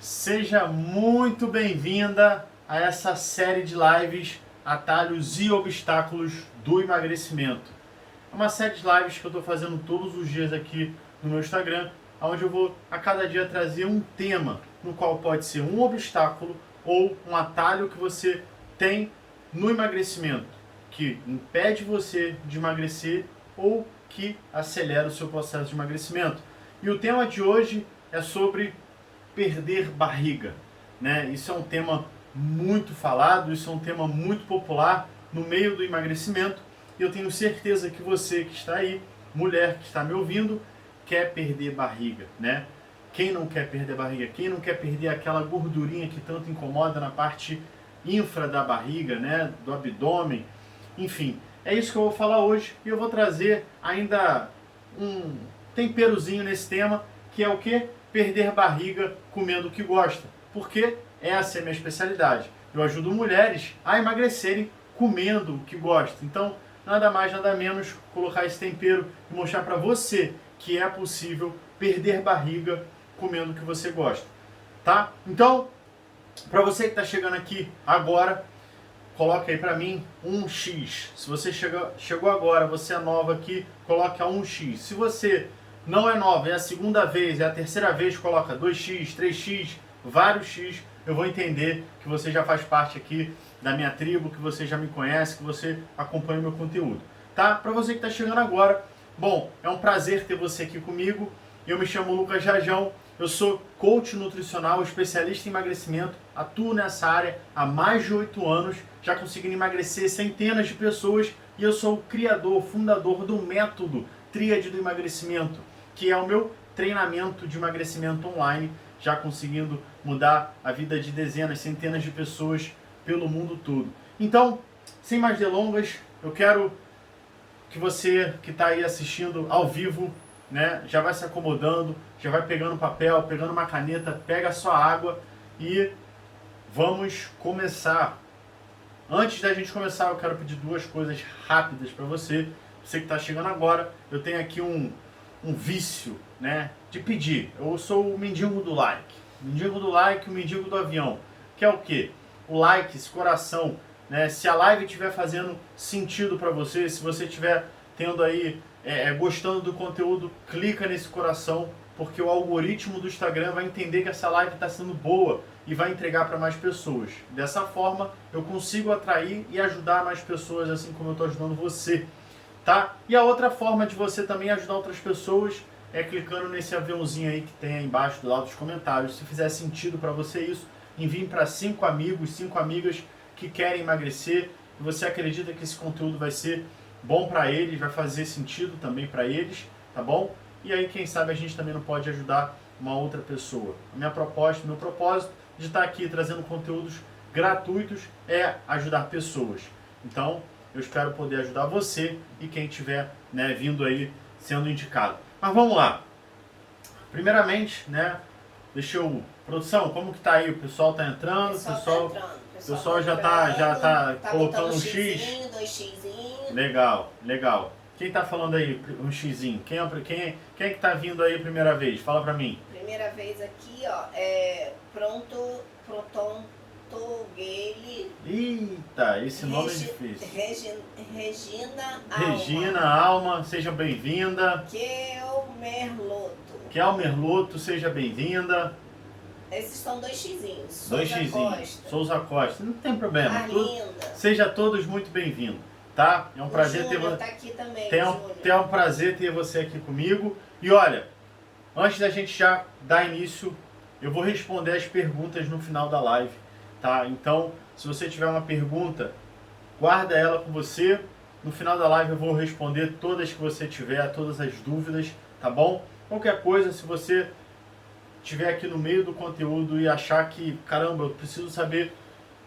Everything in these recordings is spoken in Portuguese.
Seja muito bem-vinda a essa série de lives Atalhos e Obstáculos do Emagrecimento. É uma série de lives que eu estou fazendo todos os dias aqui no meu Instagram, onde eu vou a cada dia trazer um tema, no qual pode ser um obstáculo ou um atalho que você tem no emagrecimento, que impede você de emagrecer ou que acelera o seu processo de emagrecimento. E o tema de hoje é sobre perder barriga, né? Isso é um tema muito falado, isso é um tema muito popular no meio do emagrecimento e eu tenho certeza que você que está aí, mulher que está me ouvindo, quer perder barriga, né? Quem não quer perder barriga? Quem não quer perder aquela gordurinha que tanto incomoda na parte infra da barriga, né? Do abdômen, enfim. É isso que eu vou falar hoje e eu vou trazer ainda um temperozinho nesse tema, que é o quê? Perder barriga comendo o que gosta, porque essa é a minha especialidade. Eu ajudo mulheres a emagrecerem comendo o que gosta. Então, nada mais, nada menos colocar esse tempero e mostrar para você que é possível perder barriga comendo o que você gosta, tá? Então, para você que está chegando aqui agora, coloca aí para mim 1x. Se você chegou agora, você é nova aqui, coloca 1x. Se você não é nova, é a segunda vez, é a terceira vez, coloca 2x, 3x, vários x. Eu vou entender que você já faz parte aqui da minha tribo, que você já me conhece, que você acompanha o meu conteúdo. Tá? Para você que está chegando agora, bom, é um prazer ter você aqui comigo. Eu me chamo Lucas Rajão, eu sou coach nutricional, especialista em emagrecimento, atuo nessa área há mais de 8 anos, já consegui emagrecer centenas de pessoas e eu sou o criador, fundador do método Tríade do Emagrecimento, que é o meu treinamento de emagrecimento online, já conseguindo mudar a vida de dezenas, centenas de pessoas pelo mundo todo. Então, sem mais delongas, eu quero que você que está aí assistindo ao vivo, né, já vai se acomodando, já vai pegando papel, pegando uma caneta, pega a sua água e vamos começar. Antes da gente começar, eu quero pedir duas coisas rápidas para você. Você que está chegando agora, eu tenho aqui um vício, né, de pedir. Eu sou o mendigo do like. O mendigo do like, o mendigo do avião. Que é o quê? O like, esse coração, né? Se a live estiver fazendo sentido para você, se você estiver tendo aí, gostando do conteúdo, clica nesse coração, porque o algoritmo do Instagram vai entender que essa live está sendo boa e vai entregar para mais pessoas. Dessa forma, eu consigo atrair e ajudar mais pessoas, assim como eu estou ajudando você. Tá? E a outra forma de você também ajudar outras pessoas é clicando nesse aviãozinho aí que tem aí embaixo do lado dos comentários. Se fizer sentido para você isso, envie para 5 amigos, 5 amigas que querem emagrecer e você acredita que esse conteúdo vai ser bom para eles, vai fazer sentido também para eles, tá bom? E aí quem sabe a gente também não pode ajudar uma outra pessoa. A minha proposta, meu propósito de estar aqui trazendo conteúdos gratuitos é ajudar pessoas. Então, eu espero poder ajudar você e quem estiver, né, vindo aí sendo indicado. Mas vamos lá. Primeiramente, né, deixa eu... Produção, como que tá aí? O pessoal tá entrando? O pessoal já tá colocando um X? 2x. Legal, legal. Quem tá falando aí um Xzinho? Quem é que tá vindo aí a primeira vez? Fala pra mim. Primeira vez aqui, ó, Proton Toguele. Eita, esse nome é difícil. Regina Alma. Regina Alma, seja bem-vinda. Kelmer Loto, seja bem-vinda. Esses são 2xzinhos. 2xzinhos. Souza Costa. Não tem problema. Arlinda. Seja todos muito bem-vindos, tá? É um prazer ter você. Tá aqui também, é um prazer ter você aqui comigo. E olha, antes da gente já dar início, eu vou responder as perguntas no final da live, tá? Então, se você tiver uma pergunta, guarda ela com você. No final da live eu vou responder todas que você tiver, todas as dúvidas, tá bom? Qualquer coisa, se você estiver aqui no meio do conteúdo e achar que, caramba, eu preciso saber,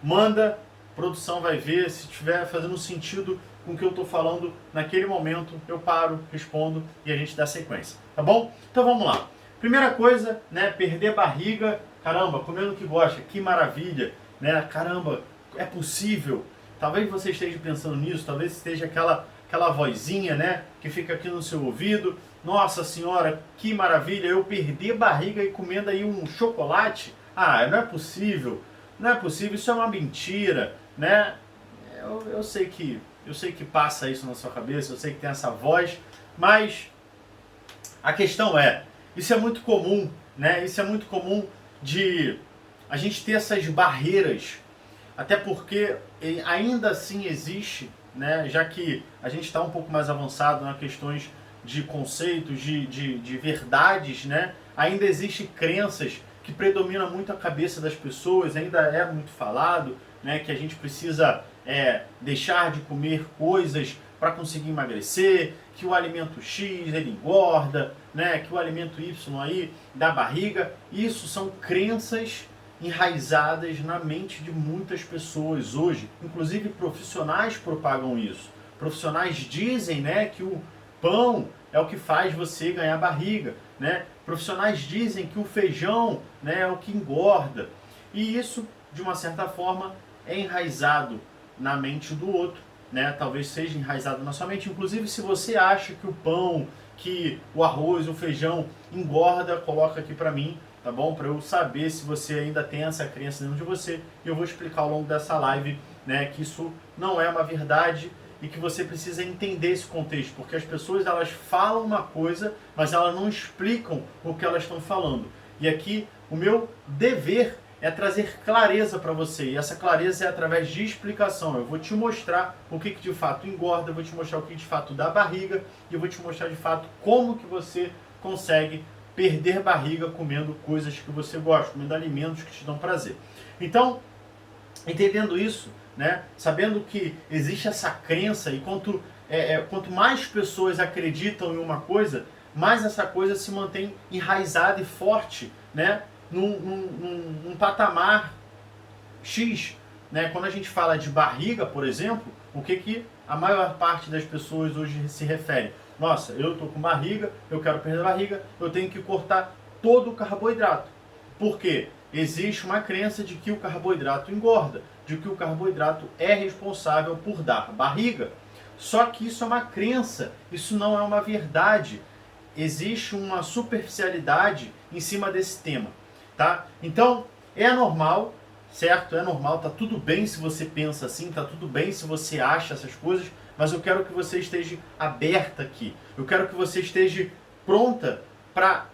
manda, a produção vai ver, se estiver fazendo sentido com o que eu estou falando naquele momento, eu paro, respondo e a gente dá sequência, tá bom? Então vamos lá. Primeira coisa, né, perder barriga, caramba, comendo o que gosta, que maravilha, né, caramba, é possível. Talvez você esteja pensando nisso, talvez esteja aquela vozinha, né, que fica aqui no seu ouvido. Nossa senhora, que maravilha, eu perdi barriga e comendo aí um chocolate. Ah, não é possível, isso é uma mentira, né? Eu sei que passa isso na sua cabeça, eu sei que tem essa voz, mas a questão é, isso é muito comum, né? Isso é muito comum de a gente ter essas barreiras, até porque ainda assim existe, né? Já que a gente está um pouco mais avançado nas questões de conceitos, de verdades, né? Ainda existe crenças que predominam muito a cabeça das pessoas, ainda é muito falado, né? Que a gente precisa deixar de comer coisas para conseguir emagrecer, que o alimento X ele engorda, né? Que o alimento Y aí dá barriga. Isso são crenças enraizadas na mente de muitas pessoas hoje. Inclusive profissionais propagam isso. Profissionais dizem, né, que o pão é o que faz você ganhar barriga, né? Profissionais dizem que o feijão, né, é o que engorda. E isso, de uma certa forma, é enraizado na mente do outro, né? Talvez seja enraizado na sua mente. Inclusive, se você acha que o pão, que o arroz, o feijão engorda, coloca aqui pra mim, tá bom? Para eu saber se você ainda tem essa crença dentro de você. E eu vou explicar ao longo dessa live, né, que isso não é uma verdade e que você precisa entender esse contexto, porque as pessoas elas falam uma coisa, mas elas não explicam o que elas estão falando. E aqui o meu dever é trazer clareza para você, e essa clareza é através de explicação. Eu vou te mostrar o que de fato engorda, eu vou te mostrar o que de fato dá barriga, e eu vou te mostrar de fato como que você consegue perder barriga comendo coisas que você gosta, comendo alimentos que te dão prazer. Então, entendendo isso, né, sabendo que existe essa crença, e quanto mais pessoas acreditam em uma coisa, mais essa coisa se mantém enraizada e forte, né, num patamar X. Né? Quando a gente fala de barriga, por exemplo, o que a maior parte das pessoas hoje se refere? Nossa, eu estou com barriga, eu quero perder a barriga, eu tenho que cortar todo o carboidrato. Por quê? Existe uma crença de que o carboidrato engorda, de que o carboidrato é responsável por dar barriga. Só que isso é uma crença, isso não é uma verdade. Existe uma superficialidade em cima desse tema, tá? Então, é normal, certo? É normal, tá tudo bem se você pensa assim, tá tudo bem se você acha essas coisas, mas eu quero que você esteja aberta aqui. Eu quero que você esteja pronta para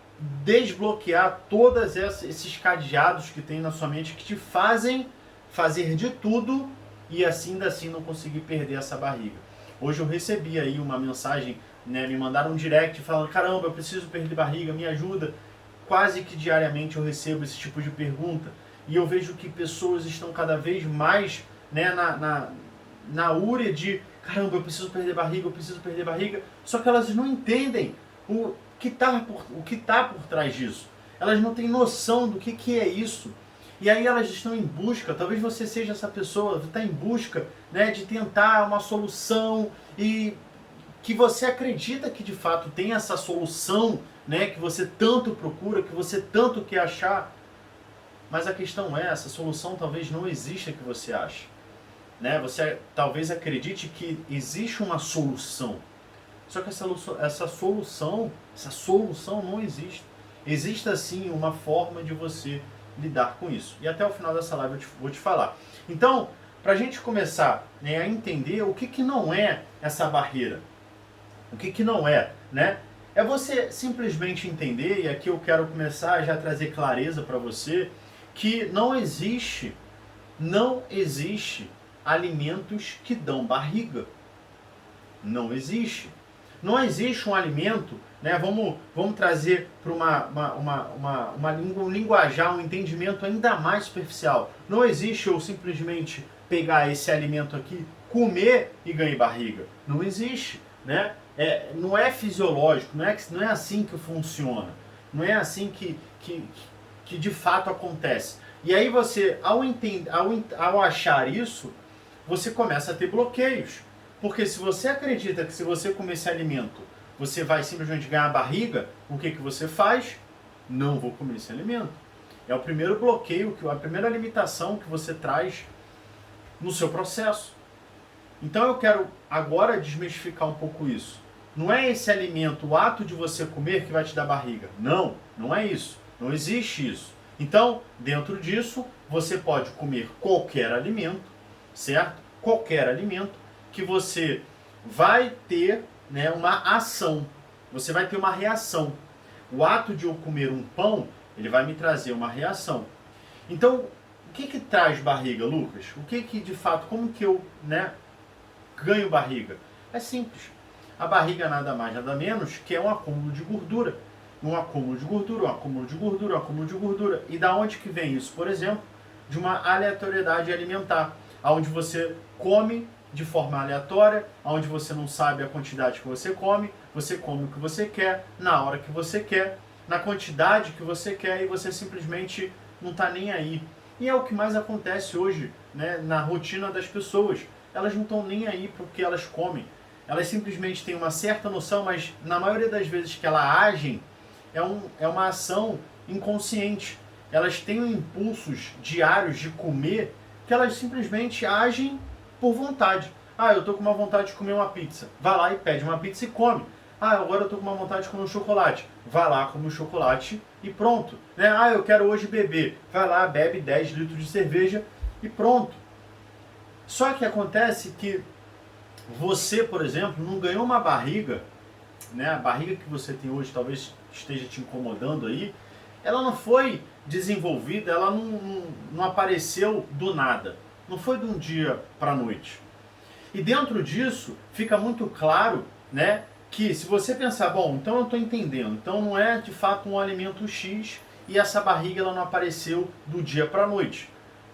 desbloquear todos esses cadeados que tem na sua mente que te fazem fazer de tudo e assim não conseguir perder essa barriga. Hoje eu recebi aí uma mensagem, né, me mandaram um direct falando: caramba, eu preciso perder barriga, me ajuda. Quase que diariamente eu recebo esse tipo de pergunta e eu vejo que pessoas estão cada vez mais, né, na úria de caramba, eu preciso perder barriga, só que elas não entendem o que tá por trás disso. Elas não têm noção do que é isso. E aí elas estão em busca, talvez você seja essa pessoa, está em busca, né, de tentar uma solução e que você acredita que de fato tem essa solução, né, que você tanto procura, que você tanto quer achar. Mas a questão é, essa solução talvez não exista que você acha. Né? Você talvez acredite que existe uma solução. Só que essa solução não existe. Existe sim uma forma de você lidar com isso. E até o final dessa live eu vou te falar. Então, para a gente começar, né, a entender o que não é essa barreira. O que não é, né? É você simplesmente entender, e aqui eu quero começar a já trazer clareza para você, que não existe alimentos que dão barriga. Não existe. Não existe um alimento, né? Vamos trazer para um linguajar, um entendimento ainda mais superficial. Não existe eu simplesmente pegar esse alimento aqui, comer e ganhar barriga. Não existe, né? Não é fisiológico, não é assim que funciona. Não é assim que de fato acontece. E aí você, ao achar isso, você começa a ter bloqueios. Porque se você acredita que se você comer esse alimento, você vai simplesmente ganhar barriga, o que você faz? Não vou comer esse alimento. É o primeiro bloqueio, a primeira limitação que você traz no seu processo. Então eu quero agora desmistificar um pouco isso. Não é esse alimento, o ato de você comer que vai te dar barriga. Não é isso. Não existe isso. Então, dentro disso, você pode comer qualquer alimento, certo? Qualquer alimento que você vai ter, né, uma ação, você vai ter uma reação. O ato de eu comer um pão, ele vai me trazer uma reação. Então, o que traz barriga, Lucas? O que de fato, como que eu, né, ganho barriga? É simples. A barriga nada mais, nada menos que é um acúmulo de gordura. Um acúmulo de gordura, um acúmulo de gordura, um acúmulo de gordura. E da onde que vem isso? Por exemplo, de uma aleatoriedade alimentar, onde você come de forma aleatória, onde você não sabe a quantidade que você come o que você quer, na hora que você quer, na quantidade que você quer, e você simplesmente não está nem aí. E é o que mais acontece hoje, né, na rotina das pessoas. Elas não estão nem aí para o que elas comem. Elas simplesmente têm uma certa noção, mas na maioria das vezes que elas agem, é uma ação inconsciente. Elas têm impulsos diários de comer que elas simplesmente agem por vontade. Ah, eu estou com uma vontade de comer uma pizza. Vai lá e pede uma pizza e come. Ah, agora eu estou com uma vontade de comer um chocolate. Vai lá, come um chocolate e pronto. Né? Ah, eu quero hoje beber. Vai lá, bebe 10 litros de cerveja e pronto. Só que acontece que você, por exemplo, não ganhou uma barriga, né? A barriga que você tem hoje talvez esteja te incomodando aí, ela não foi desenvolvida, ela não apareceu do nada. Não foi de um dia para a noite. E dentro disso, fica muito claro, né, que se você pensar, bom, então eu estou entendendo, então não é de fato um alimento X e essa barriga ela não apareceu do dia para a noite.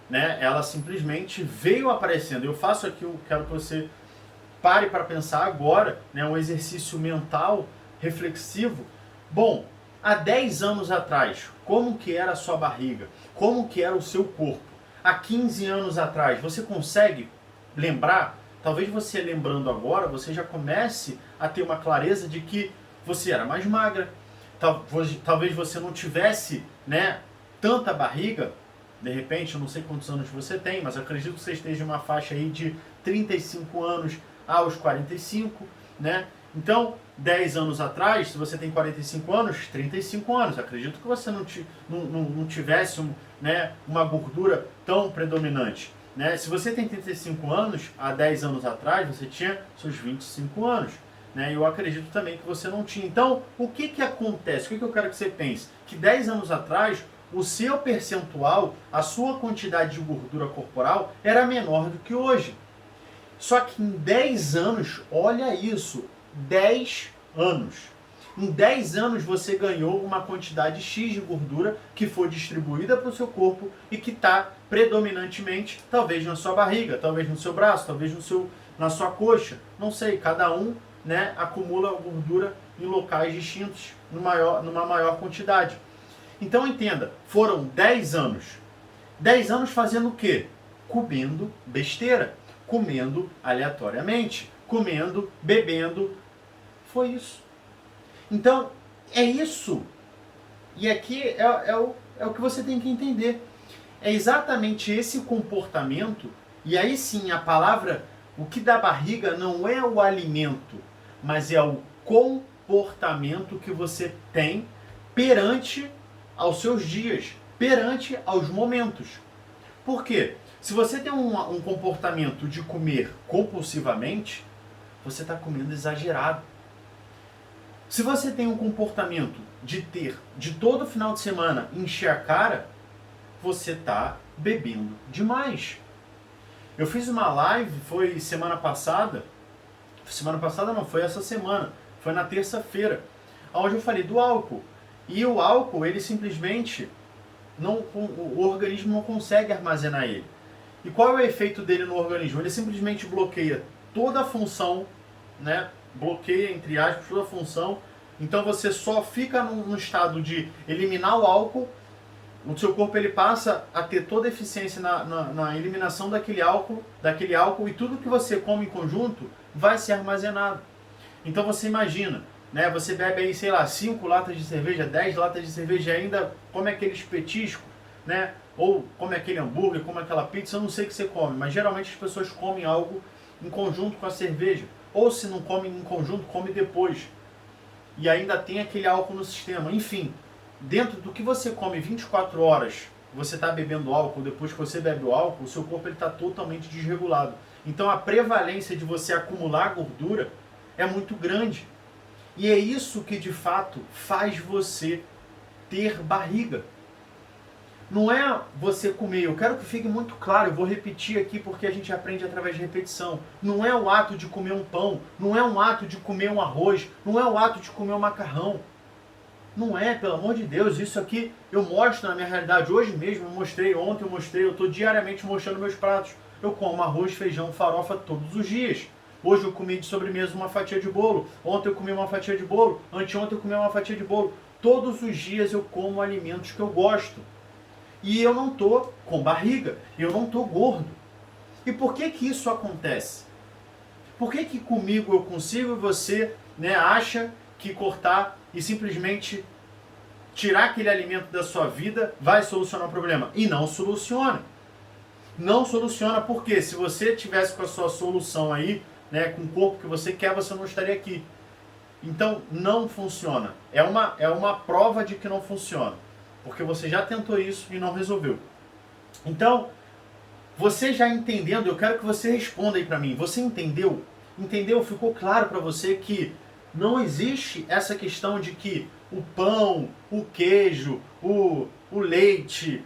Né? Ela simplesmente veio aparecendo. Eu faço aqui, eu quero que você pare para pensar agora, né, um exercício mental reflexivo. Bom, há 10 anos atrás, como que era a sua barriga? Como que era o seu corpo? Há 15 anos atrás, você consegue lembrar? Talvez você lembrando agora, você já comece a ter uma clareza de que você era mais magra. Talvez você não tivesse, né, tanta barriga. De repente, eu não sei quantos anos você tem, mas acredito que você esteja em uma faixa aí de 35 anos aos 45, né? Então, 10 anos atrás, se você tem 45 anos, 35 anos. Acredito que você não tivesse né, uma gordura tão predominante. Né? Se você tem 35 anos, há 10 anos atrás, você tinha seus 25 anos. Né? Eu acredito também que você não tinha. Então, o que acontece? O que eu quero que você pense? Que 10 anos atrás, o seu percentual, a sua quantidade de gordura corporal era menor do que hoje. Só que em 10 anos, olha isso, 10 anos. Em 10 anos você ganhou uma quantidade X de gordura que foi distribuída para o seu corpo e que está predominantemente, talvez na sua barriga, talvez no seu braço, talvez na sua coxa. Não sei, cada um, né, acumula gordura em locais distintos, numa maior quantidade. Então entenda, foram 10 anos. 10 anos fazendo o quê? Comendo besteira, comendo aleatoriamente, comendo, bebendo. Foi isso. Então, é isso. E aqui é o que você tem que entender. É exatamente esse comportamento, e aí sim a palavra, o que dá barriga não é o alimento, mas é o comportamento que você tem perante aos seus dias, perante aos momentos. Por quê? Se você tem um comportamento de comer compulsivamente, você está comendo exagerado. Se você tem um comportamento de todo final de semana encher a cara, você está bebendo demais. Eu fiz uma live, foi semana passada não, foi essa semana, foi na terça-feira, onde eu falei do álcool. E o álcool, ele simplesmente, o organismo não consegue armazenar ele. E qual é o efeito dele no organismo? Ele simplesmente bloqueia toda a função, né? Bloqueia, entre aspas, toda a função. Então você só fica no estado de eliminar o álcool. O seu corpo ele passa a ter toda a eficiência na eliminação daquele álcool, e tudo que você come em conjunto vai ser armazenado. Então você imagina, né? Você bebe aí, sei lá, 5 latas de cerveja, 10 latas de cerveja, ainda come aqueles petiscos, né? Ou come aquele hambúrguer, come aquela pizza, eu não sei o que você come, mas geralmente as pessoas comem algo em conjunto com a cerveja. Ou se não come em conjunto, come depois. E ainda tem aquele álcool no sistema. Enfim, dentro do que você come 24 horas, você está bebendo álcool, depois que você bebe o álcool, o seu corpo está totalmente desregulado. Então a prevalência de você acumular gordura é muito grande. E é isso que de fato faz você ter barriga. Não é você comer, eu quero que fique muito claro, eu vou repetir aqui porque a gente aprende através de repetição. Não é o ato de comer um pão, não é um ato de comer um arroz, não é o ato de comer um macarrão. Não é, pelo amor de Deus, isso aqui eu mostro na minha realidade. Hoje mesmo eu mostrei, ontem eu mostrei, eu estou diariamente mostrando meus pratos. Eu como arroz, feijão, farofa todos os dias. Hoje eu comi de sobremesa uma fatia de bolo, ontem eu comi uma fatia de bolo, anteontem eu comi uma fatia de bolo. Todos os dias eu como alimentos que eu gosto. E eu não estou com barriga, eu não estou gordo. E por que que isso acontece? Por que que comigo eu consigo e você, né, acha que cortar e simplesmente tirar aquele alimento da sua vida vai solucionar o problema? E não soluciona. Não soluciona porque se você tivesse com a sua solução aí, né, com o corpo que você quer, você não estaria aqui. Então não funciona. É uma prova de que não funciona. Porque você já tentou isso e não resolveu. Então, você já entendendo, eu quero que você responda aí pra mim. Você entendeu? Entendeu? Ficou claro pra você que não existe essa questão de que o pão, o queijo, o leite,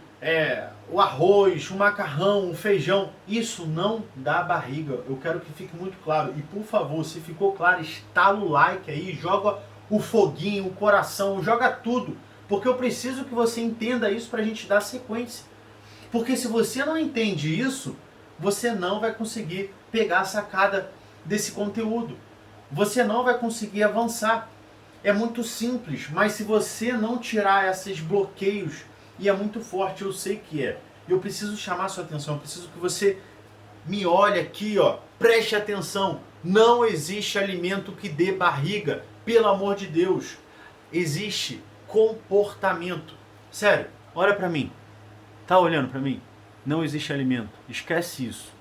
o arroz, o macarrão, o feijão, isso não dá barriga. Eu quero que fique muito claro. E por favor, se ficou claro, estala o like aí, joga o foguinho, o coração, joga tudo. Porque eu preciso que você entenda isso para a gente dar sequência. Porque se você não entende isso, você não vai conseguir pegar a sacada desse conteúdo. Você não vai conseguir avançar. É muito simples, mas se você não tirar esses bloqueios, e é muito forte, eu sei que é. Eu preciso chamar a sua atenção, eu preciso que você me olhe aqui, ó. Preste atenção. Não existe alimento que dê barriga, pelo amor de Deus. Existe comportamento. Sério, olha pra mim. Tá olhando pra mim? Não existe alimento. Esquece isso.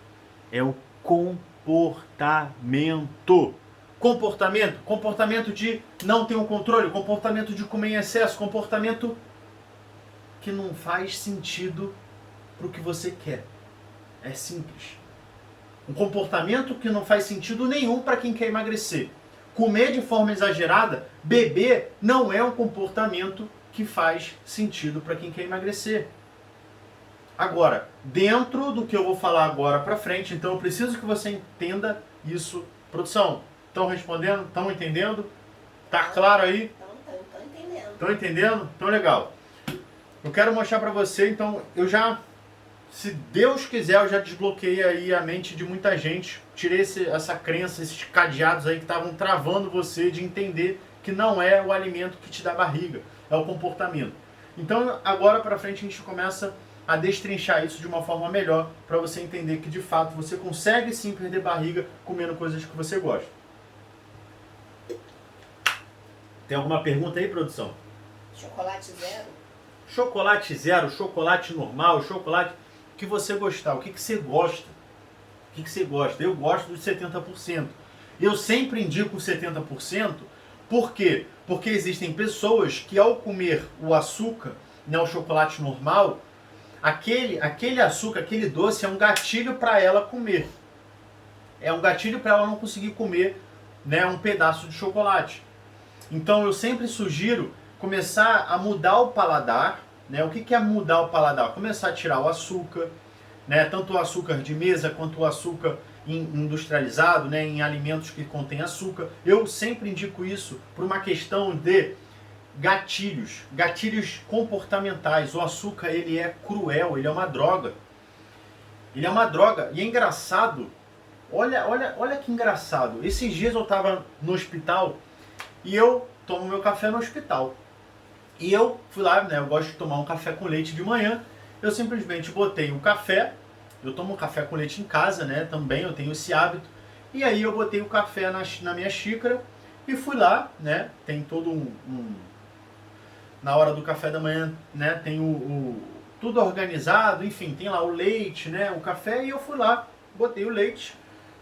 É o comportamento. Comportamento. Comportamento de não ter um controle. Comportamento de comer em excesso. Comportamento que não faz sentido pro que você quer. É simples. Um comportamento que não faz sentido nenhum para quem quer emagrecer. Comer de forma exagerada, beber, não é um comportamento que faz sentido para quem quer emagrecer. Agora, dentro do que eu vou falar agora para frente, então eu preciso que você entenda isso. Produção, estão respondendo? Estão entendendo? Tá claro aí? Estão entendendo. Estão entendendo? Então legal. Eu quero mostrar para você, então eu já, se Deus quiser, eu já desbloqueei aí a mente de muita gente. Tirei essa crença, esses cadeados aí que estavam travando você de entender que não é o alimento que te dá barriga, é o comportamento. Então agora para frente a gente começa a destrinchar isso de uma forma melhor para você entender que de fato você consegue sim perder barriga comendo coisas que você gosta. Tem alguma pergunta aí, produção? Chocolate zero? Chocolate zero, chocolate normal, chocolate que você gostar. O que você gosta? O que você gosta? Eu gosto dos 70%. Eu sempre indico 70%. Por quê? Porque existem pessoas que ao comer o açúcar, né, o chocolate normal, aquele açúcar, aquele doce é um gatilho para ela comer. É um gatilho para ela não conseguir comer, né, um pedaço de chocolate. Então eu sempre sugiro começar a mudar o paladar, né? O que é mudar o paladar? Começar a tirar o açúcar, né? Tanto o açúcar de mesa quanto o açúcar industrializado, né? Em alimentos que contêm açúcar. Eu sempre indico isso por uma questão de gatilhos comportamentais. O açúcar, ele é cruel, ele é uma droga. Ele é uma droga. E é engraçado, olha que engraçado. Esses dias eu estava no hospital e eu tomo meu café no hospital. E eu fui lá, né, eu gosto de tomar um café com leite de manhã. Eu simplesmente botei o café, eu tomo café com leite em casa, né, também eu tenho esse hábito. E aí eu botei o café na minha xícara e fui lá, né, tem todo na hora do café da manhã, né, tem tudo organizado, enfim, tem lá o leite, né, o café, e eu fui lá, botei o leite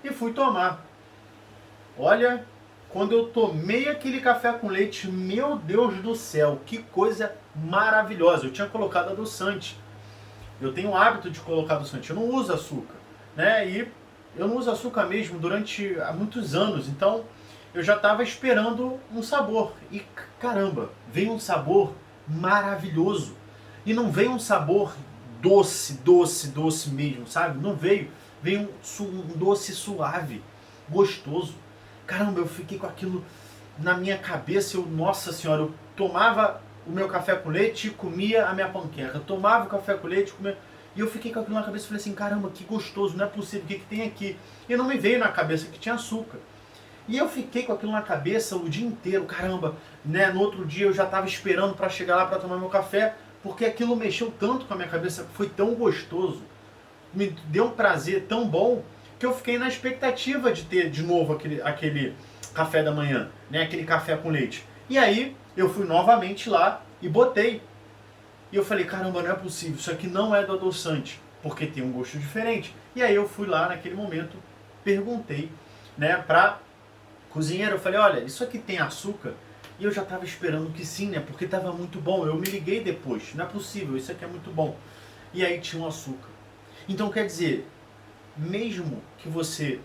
e fui tomar. Olha, quando eu tomei aquele café com leite, meu Deus do céu, que coisa maravilhosa. Eu tinha colocado adoçante. Eu tenho o hábito de colocar adoçante. Eu não uso açúcar, né? E eu não uso açúcar mesmo há muitos anos. Então eu já estava esperando um sabor. E caramba, veio um sabor maravilhoso. E não veio um sabor doce mesmo, sabe? Não veio. Veio um doce suave, gostoso. Caramba, eu fiquei com aquilo na minha cabeça. Nossa senhora, eu tomava o meu café com leite e comia a minha panqueca. Eu tomava o café com leite e comia... E eu fiquei com aquilo na cabeça e falei assim, caramba, que gostoso, não é possível, o que tem aqui? E não me veio na cabeça que tinha açúcar. E eu fiquei com aquilo na cabeça o dia inteiro, caramba, né? No outro dia eu já estava esperando para chegar lá para tomar meu café, porque aquilo mexeu tanto com a minha cabeça, foi tão gostoso, me deu um prazer tão bom, que eu fiquei na expectativa de ter de novo aquele café da manhã, né? Aquele café com leite. E aí eu fui novamente lá e botei. E eu falei, caramba, não é possível, isso aqui não é do adoçante, porque tem um gosto diferente. E aí eu fui lá naquele momento, perguntei, né, pra cozinheira, eu falei, olha, isso aqui tem açúcar? E eu já estava esperando que sim, né, porque estava muito bom. Eu me liguei depois, não é possível, isso aqui é muito bom. E aí tinha um açúcar. Então quer dizer, mesmo que você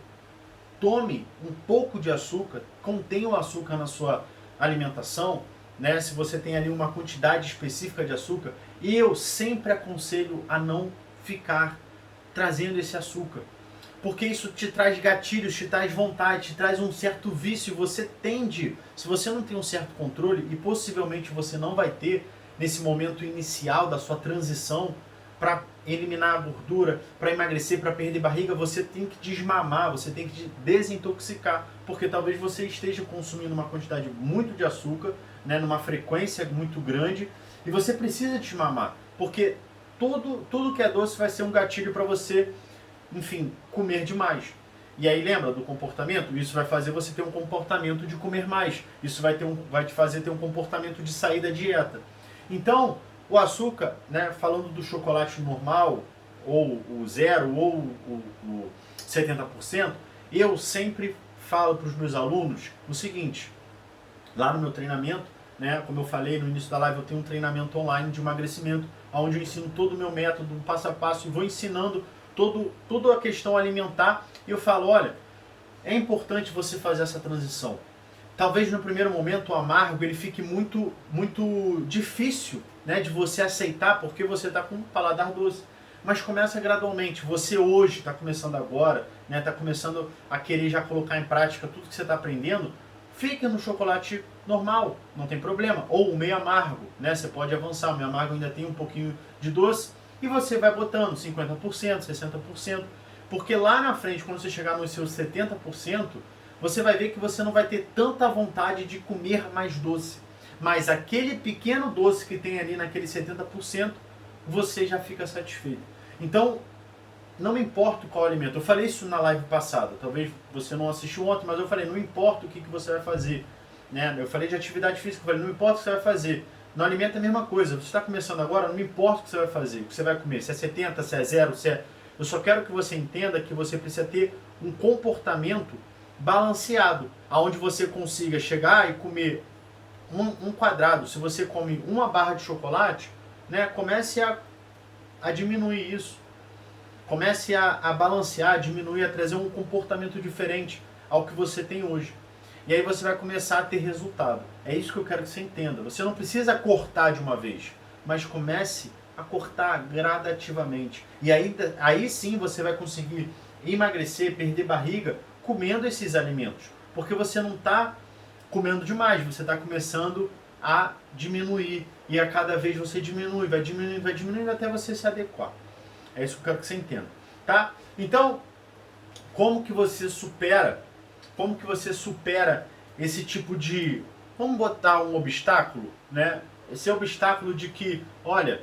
tome um pouco de açúcar, contenha o açúcar na sua alimentação, né? Se você tem ali uma quantidade específica de açúcar, eu sempre aconselho a não ficar trazendo esse açúcar, porque isso te traz gatilhos, te traz vontade, te traz um certo vício. Você tende, se você não tem um certo controle, e possivelmente você não vai ter nesse momento inicial da sua transição para eliminar a gordura, para emagrecer, para perder barriga, você tem que desmamar, você tem que desintoxicar, porque talvez você esteja consumindo uma quantidade muito de açúcar, né, numa frequência muito grande, e você precisa desmamar, porque tudo que é doce vai ser um gatilho para você, enfim, comer demais. E aí lembra do comportamento? Isso vai fazer você ter um comportamento de comer mais, isso vai te fazer ter um comportamento de sair da dieta. Então, o açúcar, né, falando do chocolate normal, ou o zero, ou o 70%, eu sempre falo para os meus alunos o seguinte, lá no meu treinamento, né, como eu falei no início da live, eu tenho um treinamento online de emagrecimento, onde eu ensino todo o meu método, passo a passo, e vou ensinando toda a questão alimentar, e eu falo, olha, é importante você fazer essa transição. Talvez no primeiro momento o amargo ele fique muito difícil, né, de você aceitar, porque você está com um paladar doce. Mas começa gradualmente. Você hoje está começando agora, né, está começando a querer já colocar em prática tudo que você está aprendendo. Fica no chocolate normal, não tem problema. Ou o meio amargo, né, você pode avançar. O meio amargo ainda tem um pouquinho de doce. E você vai botando 50%, 60%. Porque lá na frente, quando você chegar nos seus 70%, você vai ver que você não vai ter tanta vontade de comer mais doce. Mas aquele pequeno doce que tem ali naquele 70%, você já fica satisfeito. Então, não importa qual alimento. Eu falei isso na live passada. Talvez você não assistiu ontem, mas eu falei, não importa o que você vai fazer. Né? Eu falei de atividade física, eu falei, não importa o que você vai fazer. No alimento é a mesma coisa. Você está começando agora, não importa o que você vai fazer, o que você vai comer. Se é 70, se é 0, se é... Eu só quero que você entenda que você precisa ter um comportamento balanceado, aonde você consiga chegar e comer um quadrado. Se você come uma barra de chocolate, né, comece a diminuir isso. Comece a balancear, a diminuir, a trazer um comportamento diferente ao que você tem hoje. E aí você vai começar a ter resultado. É isso que eu quero que você entenda. Você não precisa cortar de uma vez, mas comece a cortar gradativamente. E aí sim você vai conseguir emagrecer, perder barriga, comendo esses alimentos. Porque você não está comendo demais, você está começando a diminuir. E a cada vez você diminui, vai diminuindo até você se adequar. É isso que eu quero que você entenda. Tá? Então, como que você supera esse tipo de... Vamos botar um obstáculo, né? Esse obstáculo de que, olha,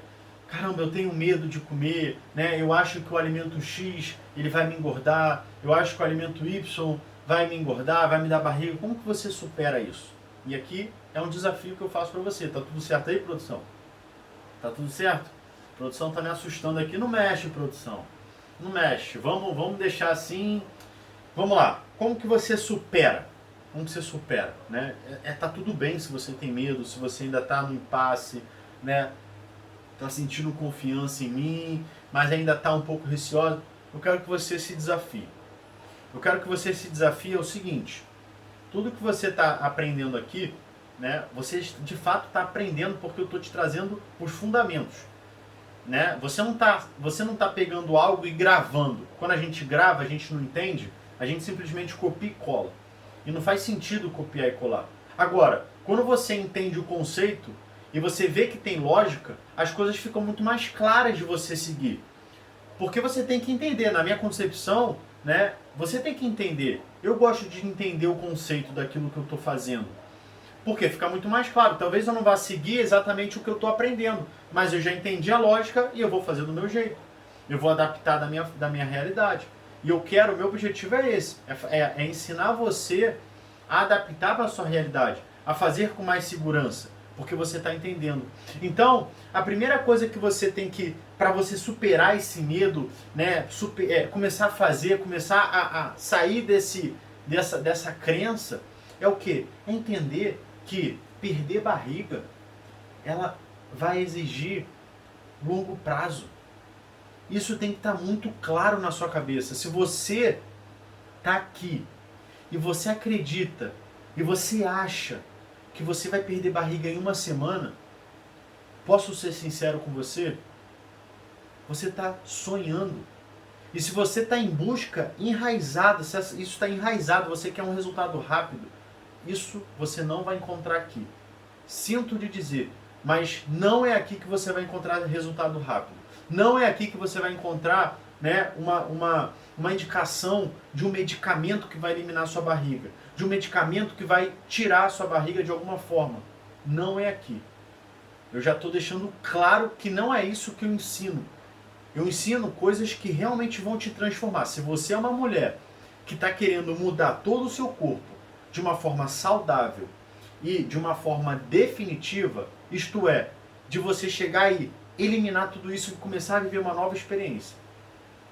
caramba, eu tenho medo de comer, né? Eu acho que o alimento X ele vai me engordar, eu acho que o alimento Y vai me engordar, vai me dar barriga. Como que você supera isso? E aqui é um desafio que eu faço para você. Tá tudo certo aí, produção? Tá tudo certo? A produção tá me assustando aqui. Não mexe, produção. Não mexe. Vamos deixar assim. Vamos lá. Como que você supera? Como que você supera? Né? Tá tudo bem se você tem medo, se você ainda tá no impasse, né, tá sentindo confiança em mim, mas ainda tá um pouco receosa, eu quero que você se desafie. Eu quero que você se desafie é o seguinte: tudo que você está aprendendo aqui, né, você de fato está aprendendo porque eu estou te trazendo os fundamentos. Né? Você não tá pegando algo e gravando. Quando a gente grava, a gente não entende, a gente simplesmente copia e cola. E não faz sentido copiar e colar. Agora, quando você entende o conceito e você vê que tem lógica, as coisas ficam muito mais claras de você seguir. Porque você tem que entender, na minha concepção, né, você tem que entender. Eu gosto de entender o conceito daquilo que eu estou fazendo. Porque fica muito mais claro. Talvez eu não vá seguir exatamente o que eu estou aprendendo, mas eu já entendi a lógica e eu vou fazer do meu jeito. Eu vou adaptar da minha realidade. E eu quero, o meu objetivo é esse, é ensinar você a adaptar para a sua realidade, a fazer com mais segurança, porque você está entendendo. Então, a primeira coisa que você tem que, para você superar esse medo, né, começar a fazer, começar a sair dessa crença, é o quê? É entender que perder barriga, ela vai exigir longo prazo. Isso tem que estar muito claro na sua cabeça. Se você está aqui e você acredita e você acha que você vai perder barriga em uma semana, posso ser sincero com você? Você está sonhando. E se você está em busca enraizada, se isso está enraizado, você quer um resultado rápido, isso você não vai encontrar aqui. Sinto lhe dizer, mas não é aqui que você vai encontrar resultado rápido. Não é aqui que você vai encontrar, né, uma indicação de um medicamento que vai eliminar a sua barriga, de um medicamento que vai tirar a sua barriga de alguma forma. Não é aqui. Eu já estou deixando claro que não é isso que eu ensino. Eu ensino coisas que realmente vão te transformar. Se você é uma mulher que está querendo mudar todo o seu corpo de uma forma saudável e de uma forma definitiva, isto é, de você chegar e eliminar tudo isso e começar a viver uma nova experiência,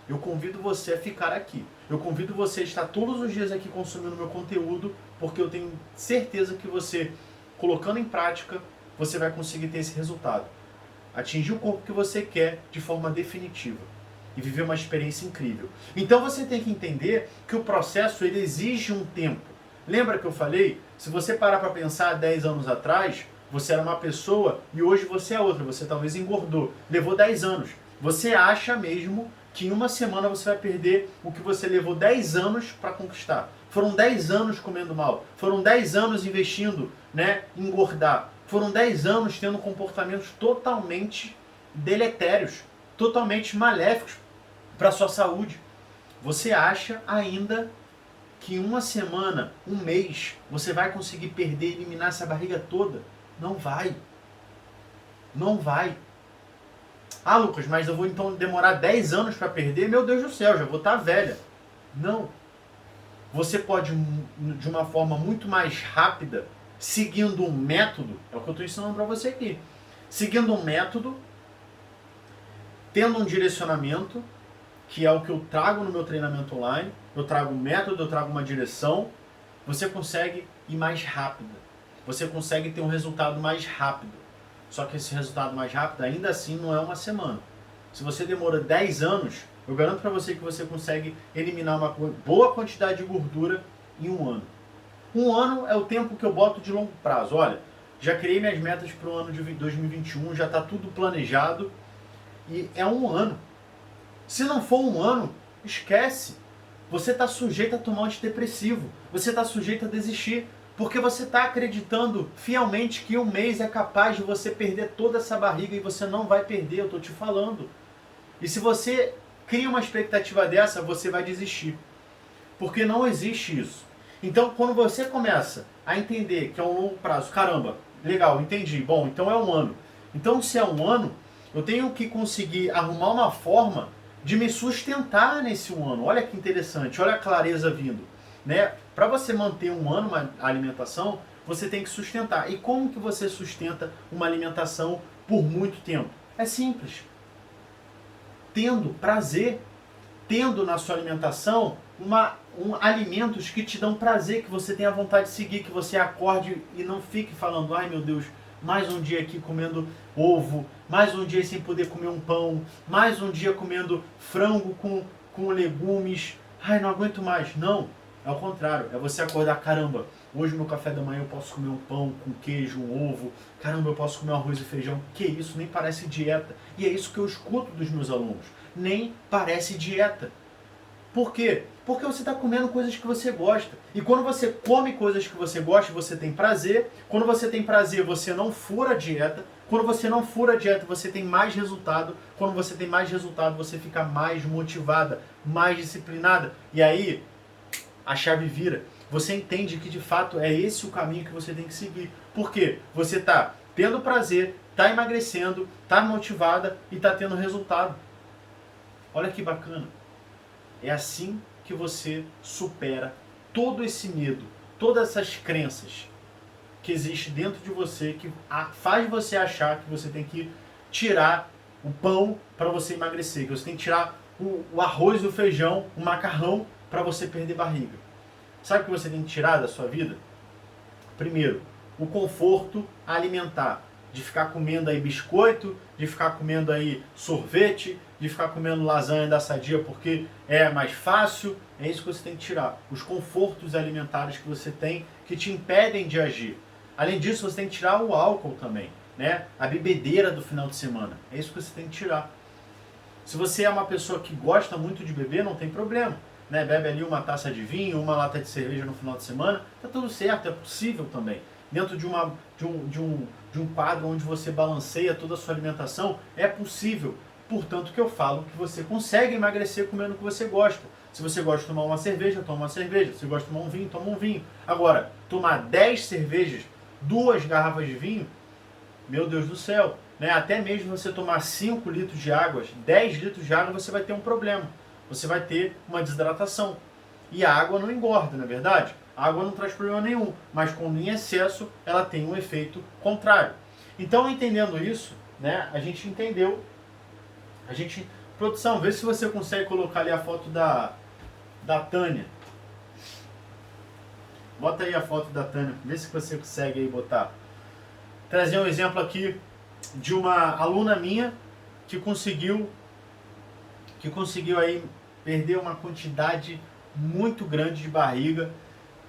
eu convido você a ficar aqui. Eu convido você a estar todos os dias aqui consumindo meu conteúdo, porque eu tenho certeza que você, colocando em prática, você vai conseguir ter esse resultado. Atingir o corpo que você quer de forma definitiva e viver uma experiência incrível. Então você tem que entender que o processo ele exige um tempo. Lembra que eu falei? Se você parar para pensar 10 anos atrás, você era uma pessoa e hoje você é outra. Você talvez engordou. Levou 10 anos. Você acha mesmo que em uma semana você vai perder o que você levou 10 anos para conquistar. Foram 10 anos comendo mal. Foram 10 anos investindo, né, em engordar. Foram 10 anos tendo comportamentos totalmente deletérios, totalmente maléficos para a sua saúde. Você acha ainda que em uma semana, um mês, você vai conseguir perder, eliminar essa barriga toda? Não vai. Não vai. Ah, Lucas, mas eu vou então demorar 10 anos para perder? Meu Deus do céu, já vou estar velha. Não. Você pode, de uma forma muito mais rápida, seguindo um método, é o que eu estou ensinando para você aqui, seguindo um método, tendo um direcionamento, que é o que eu trago no meu treinamento online, eu trago um método, eu trago uma direção, você consegue ir mais rápido, você consegue ter um resultado mais rápido. Só que esse resultado mais rápido ainda assim não é uma semana. Se você demora 10 anos, eu garanto para você que você consegue eliminar uma boa quantidade de gordura em um ano. Um ano é o tempo que eu boto de longo prazo. Olha, já criei minhas metas para o ano de 2021, já está tudo planejado e é um ano. Se não for um ano, esquece. Você está sujeito a tomar antidepressivo. Você está sujeito a desistir. Porque você está acreditando fielmente que um mês é capaz de você perder toda essa barriga e você não vai perder, eu estou te falando. E se você cria uma expectativa dessa, você vai desistir. Porque não existe isso. Então, quando você começa a entender que é um longo prazo, caramba, legal, entendi, bom, então é um ano. Então, se é um ano, eu tenho que conseguir arrumar uma forma de me sustentar nesse um ano. Olha que interessante, olha a clareza vindo, né? Para você manter um ano uma alimentação, você tem que sustentar. E como que você sustenta uma alimentação por muito tempo? É simples. Tendo prazer, tendo na sua alimentação alimentos que te dão prazer, que você tenha vontade de seguir, que você acorde e não fique falando, ai meu Deus, mais um dia aqui comendo ovo, mais um dia sem poder comer um pão, mais um dia comendo frango com legumes. Ai, não aguento mais. Não, é o contrário. É você acordar, caramba, hoje no café da manhã eu posso comer um pão com queijo, um ovo. Caramba, eu posso comer arroz e feijão. Que isso, nem parece dieta. E é isso que eu escuto dos meus alunos. Nem parece dieta. Por quê? Porque você está comendo coisas que você gosta. E quando você come coisas que você gosta, você tem prazer. Quando você tem prazer, você não fura a dieta. Quando você não fura a dieta, você tem mais resultado. Quando você tem mais resultado, você fica mais motivada, mais disciplinada. E aí, a chave vira. Você entende que de fato é esse o caminho que você tem que seguir. Por quê? Você está tendo prazer, está emagrecendo, está motivada e está tendo resultado. Olha que bacana. É assim que você supera todo esse medo, todas essas crenças que existem dentro de você, que faz você achar que você tem que tirar o pão para você emagrecer, que você tem que tirar o arroz e o feijão, o macarrão para você perder barriga. Sabe o que você tem que tirar da sua vida? Primeiro, o conforto alimentar. De ficar comendo aí biscoito, de ficar comendo aí sorvete, de ficar comendo lasanha da Sadia porque é mais fácil. É isso que você tem que tirar. Os confortos alimentares que você tem que te impedem de agir. Além disso, você tem que tirar o álcool também, né? A bebedeira do final de semana. É isso que você tem que tirar. Se você é uma pessoa que gosta muito de beber, não tem problema, né? Bebe ali uma taça de vinho, uma lata de cerveja no final de semana, tá tudo certo, é possível também. Dentro de um quadro onde você balanceia toda a sua alimentação, é possível. Portanto, que eu falo que você consegue emagrecer comendo o que você gosta. Se você gosta de tomar uma cerveja, toma uma cerveja. Se gosta de tomar um vinho, toma um vinho. Agora, tomar 10 cervejas, 2 garrafas de vinho, meu Deus do céu, né? Até mesmo você tomar 5 litros de água, 10 litros de água, você vai ter um problema. Você vai ter uma desidratação. E a água não engorda, não é verdade? A água não traz problema nenhum, mas quando em excesso, ela tem um efeito contrário. Então, entendendo isso, né, a gente entendeu. Produção, vê se você consegue colocar ali a foto da Tânia. Bota aí a foto da Tânia, vê se você consegue aí botar. Trazer um exemplo aqui de uma aluna minha que conseguiu aí perder uma quantidade muito grande de barriga.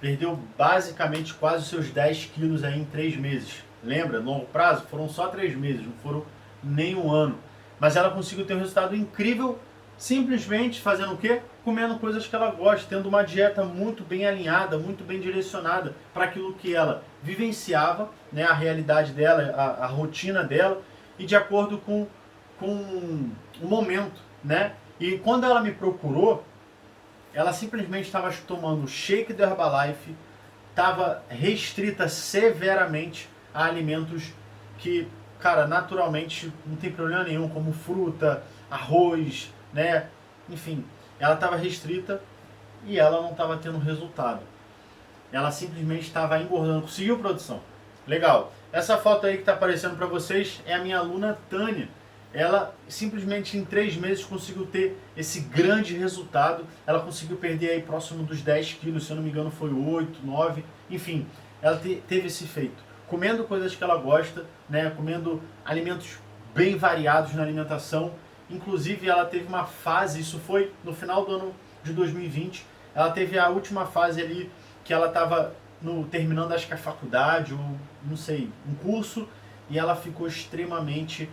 Perdeu basicamente quase os seus 10 quilos aí em 3 meses. Lembra? Longo prazo? Foram só 3 meses, não foram nem um ano. Mas ela conseguiu ter um resultado incrível simplesmente fazendo o quê? Comendo coisas que ela gosta, tendo uma dieta muito bem alinhada, muito bem direcionada para aquilo que ela vivenciava, né, a realidade dela, a rotina dela, e de acordo com o momento, né? E quando ela me procurou, ela simplesmente estava tomando o shake do Herbalife, estava restrita severamente a alimentos que, cara, naturalmente não tem problema nenhum, como fruta, arroz, né? Enfim, ela estava restrita e ela não estava tendo resultado. Ela simplesmente estava engordando. Conseguiu, produção? Legal. Essa foto aí que está aparecendo para vocês é a minha aluna Tânia. Ela simplesmente em 3 meses conseguiu ter esse grande resultado. Ela conseguiu perder aí próximo dos 10 quilos, se eu não me engano foi 8, 9. Enfim, ela teve esse feito. Comendo coisas que ela gosta, né? Comendo alimentos bem variados na alimentação. Inclusive ela teve uma fase, isso foi no final do ano de 2020, ela teve a última fase ali que ela estava terminando, acho que a faculdade, ou não sei, um curso, e ela ficou extremamente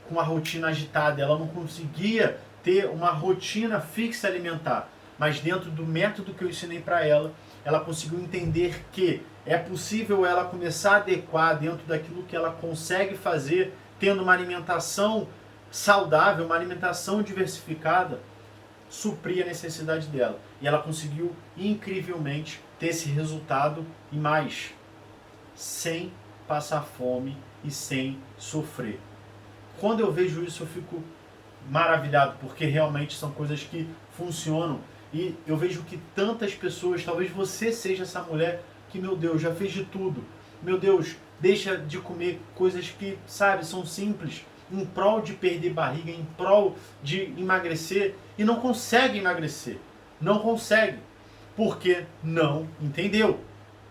com uma rotina agitada, ela não conseguia ter uma rotina fixa alimentar, mas dentro do método que eu ensinei para ela, ela conseguiu entender que é possível ela começar a adequar dentro daquilo que ela consegue fazer, tendo uma alimentação saudável, uma alimentação diversificada, suprir a necessidade dela. E ela conseguiu incrivelmente ter esse resultado e mais, sem passar fome e sem sofrer. Quando eu vejo isso, eu fico maravilhado, porque realmente são coisas que funcionam. E eu vejo que tantas pessoas, talvez você seja essa mulher que, meu Deus, já fez de tudo. Meu Deus, deixa de comer coisas que, sabe, são simples, em prol de perder barriga, em prol de emagrecer, e não consegue emagrecer. Não consegue, porque não entendeu.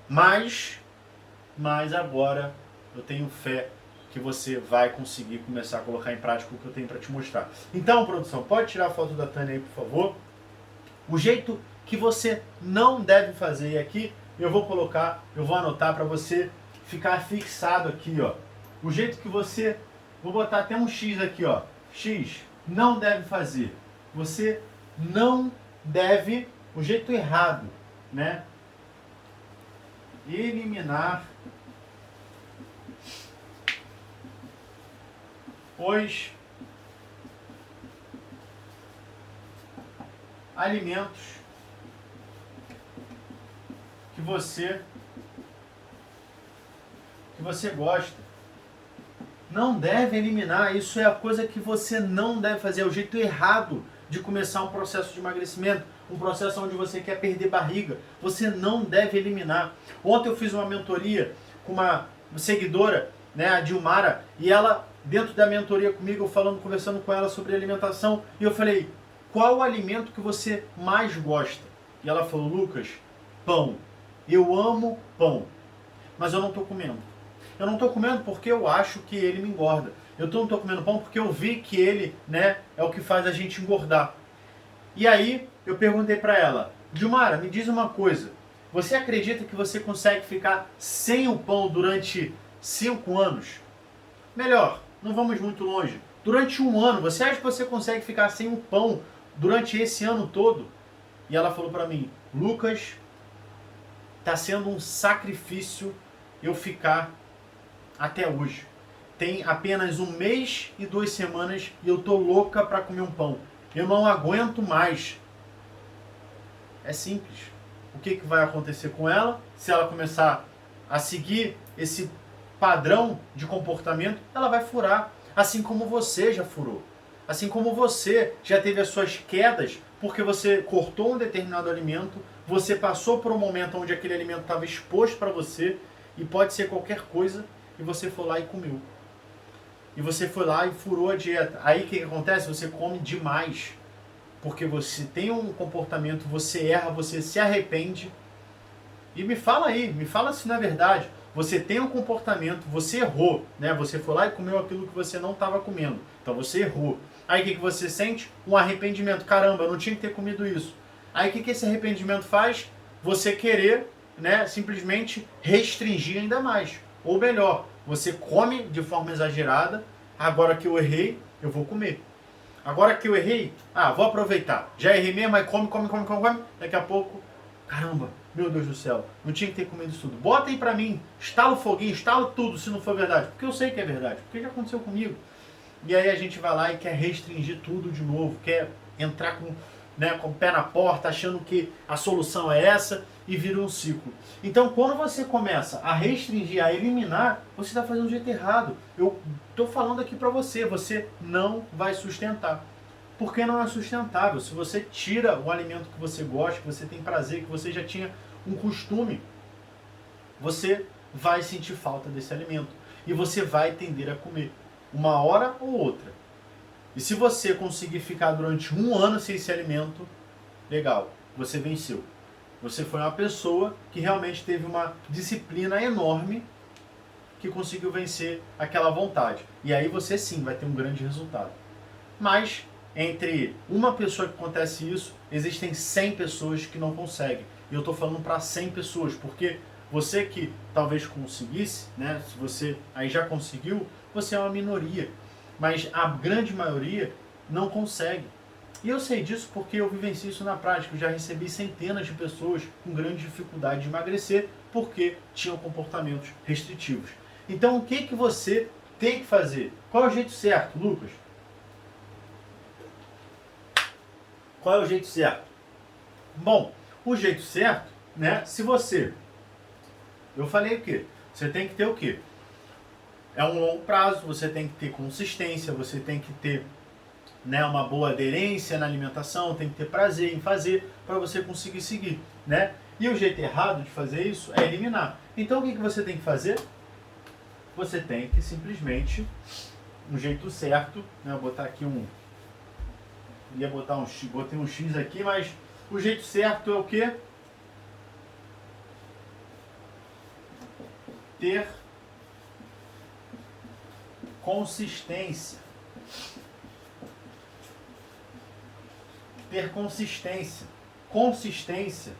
Mas agora eu tenho fé que você vai conseguir começar a colocar em prática o que eu tenho para te mostrar. Então, produção, pode tirar a foto da Tânia aí, por favor? O jeito que você não deve fazer, e aqui eu vou colocar, eu vou anotar para você ficar fixado aqui, ó. O jeito que você, vou botar até um X aqui, ó. X, não deve fazer. Você não deve, o jeito errado, né? Eliminar os alimentos que você gosta. Não deve eliminar, isso é a coisa que você não deve fazer, é o jeito errado de começar um processo de emagrecimento, um processo onde você quer perder barriga. Você não deve eliminar. Ontem eu fiz uma mentoria com uma seguidora, né, a Dilmara, e ela, dentro da mentoria comigo, eu conversando com ela sobre alimentação, e eu falei, qual o alimento que você mais gosta? E ela falou, Lucas, pão. Eu amo pão, mas eu não estou comendo. Eu não estou comendo porque eu acho que ele me engorda. Eu não estou comendo pão porque eu vi que ele, né, é o que faz a gente engordar. E aí eu perguntei para ela, Dilmara, me diz uma coisa. Você acredita que você consegue ficar sem o pão durante 5 anos? Melhor, não vamos muito longe. Durante 1 ano, você acha que você consegue ficar sem o pão durante esse ano todo? E ela falou para mim, Lucas, está sendo um sacrifício eu ficar até hoje. Tem apenas 1 mês e 2 semanas e eu tô louca para comer um pão. Eu não aguento mais. É simples. O que vai acontecer com ela? Se ela começar a seguir esse padrão de comportamento, ela vai furar. Assim como você já furou. Assim como você já teve as suas quedas porque você cortou um determinado alimento, você passou por um momento onde aquele alimento estava exposto para você, e pode ser qualquer coisa, e você foi lá e comeu. E você foi lá e furou a dieta. Aí o que acontece? Você come demais. Porque você tem um comportamento, você erra, você se arrepende. E me fala aí, me fala se não é verdade. Você tem um comportamento, você errou, né? Você foi lá e comeu aquilo que você não estava comendo. Então você errou. Aí o que você sente? Um arrependimento. Caramba, eu não tinha que ter comido isso. Aí o que esse arrependimento faz? Você querer, né, simplesmente restringir ainda mais. Ou melhor, você come de forma exagerada. Agora que eu errei, eu vou comer. Agora que eu errei, vou aproveitar. Já errei mesmo, aí come. Daqui a pouco, caramba, meu Deus do céu, não tinha que ter comido isso tudo. Bota aí pra mim, estala o foguinho, estala tudo se não for verdade. Porque eu sei que é verdade, porque já aconteceu comigo. E aí a gente vai lá e quer restringir tudo de novo, quer entrar com o pé na porta, achando que a solução é essa, e vira um ciclo. Então, quando você começa a restringir, a eliminar, você está fazendo do jeito errado. Eu estou falando aqui para você, você não vai sustentar. Porque não é sustentável. Se você tira o alimento que você gosta, que você tem prazer, que você já tinha um costume, você vai sentir falta desse alimento. E você vai tender a comer, uma hora ou outra. E se você conseguir ficar durante 1 ano sem esse alimento, legal, você venceu. Você foi uma pessoa que realmente teve uma disciplina enorme que conseguiu vencer aquela vontade. E aí você sim vai ter um grande resultado. Mas entre uma pessoa que acontece isso, existem 100 pessoas que não conseguem. E eu estou falando para 100 pessoas, porque você que talvez conseguisse, né, se você aí já conseguiu, você é uma minoria. Mas a grande maioria não consegue. E eu sei disso porque eu vivencio isso na prática. Eu já recebi centenas de pessoas com grande dificuldade de emagrecer porque tinham comportamentos restritivos. Então o que você tem que fazer? Qual é o jeito certo, Lucas? Qual é o jeito certo? Bom, o jeito certo, né? Se você... Eu falei o quê? Você tem que ter o quê? É um longo prazo, você tem que ter consistência, você tem que ter, né, uma boa aderência na alimentação, tem que ter prazer em fazer para você conseguir seguir, né? E o jeito errado de fazer isso é eliminar. Então o que você tem que fazer? Você tem que simplesmente, um jeito certo, né, eu vou botar aqui ia botar um X, botei um X aqui, mas o jeito certo é o quê? Ter consistência. Ter consistência. Consistência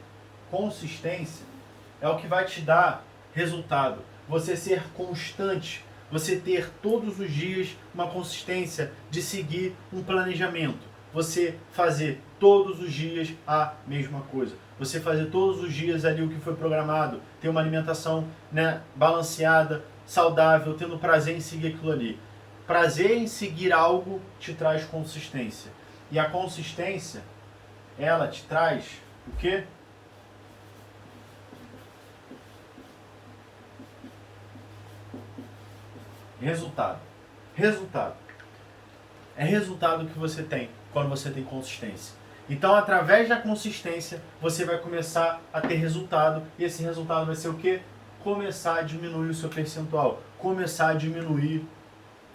é o que vai te dar resultado. Você ser constante, você ter todos os dias uma consistência de seguir um planejamento. Você fazer todos os dias a mesma coisa. Você fazer todos os dias ali o que foi programado. Ter uma alimentação, né, balanceada, saudável, tendo prazer em seguir aquilo ali. Prazer em seguir algo te traz consistência. E a consistência, ela te traz o quê? Resultado. Resultado. É resultado que você tem quando você tem consistência. Então, através da consistência, você vai começar a ter resultado. E esse resultado vai ser o quê? Começar a diminuir o seu percentual. Começar a diminuir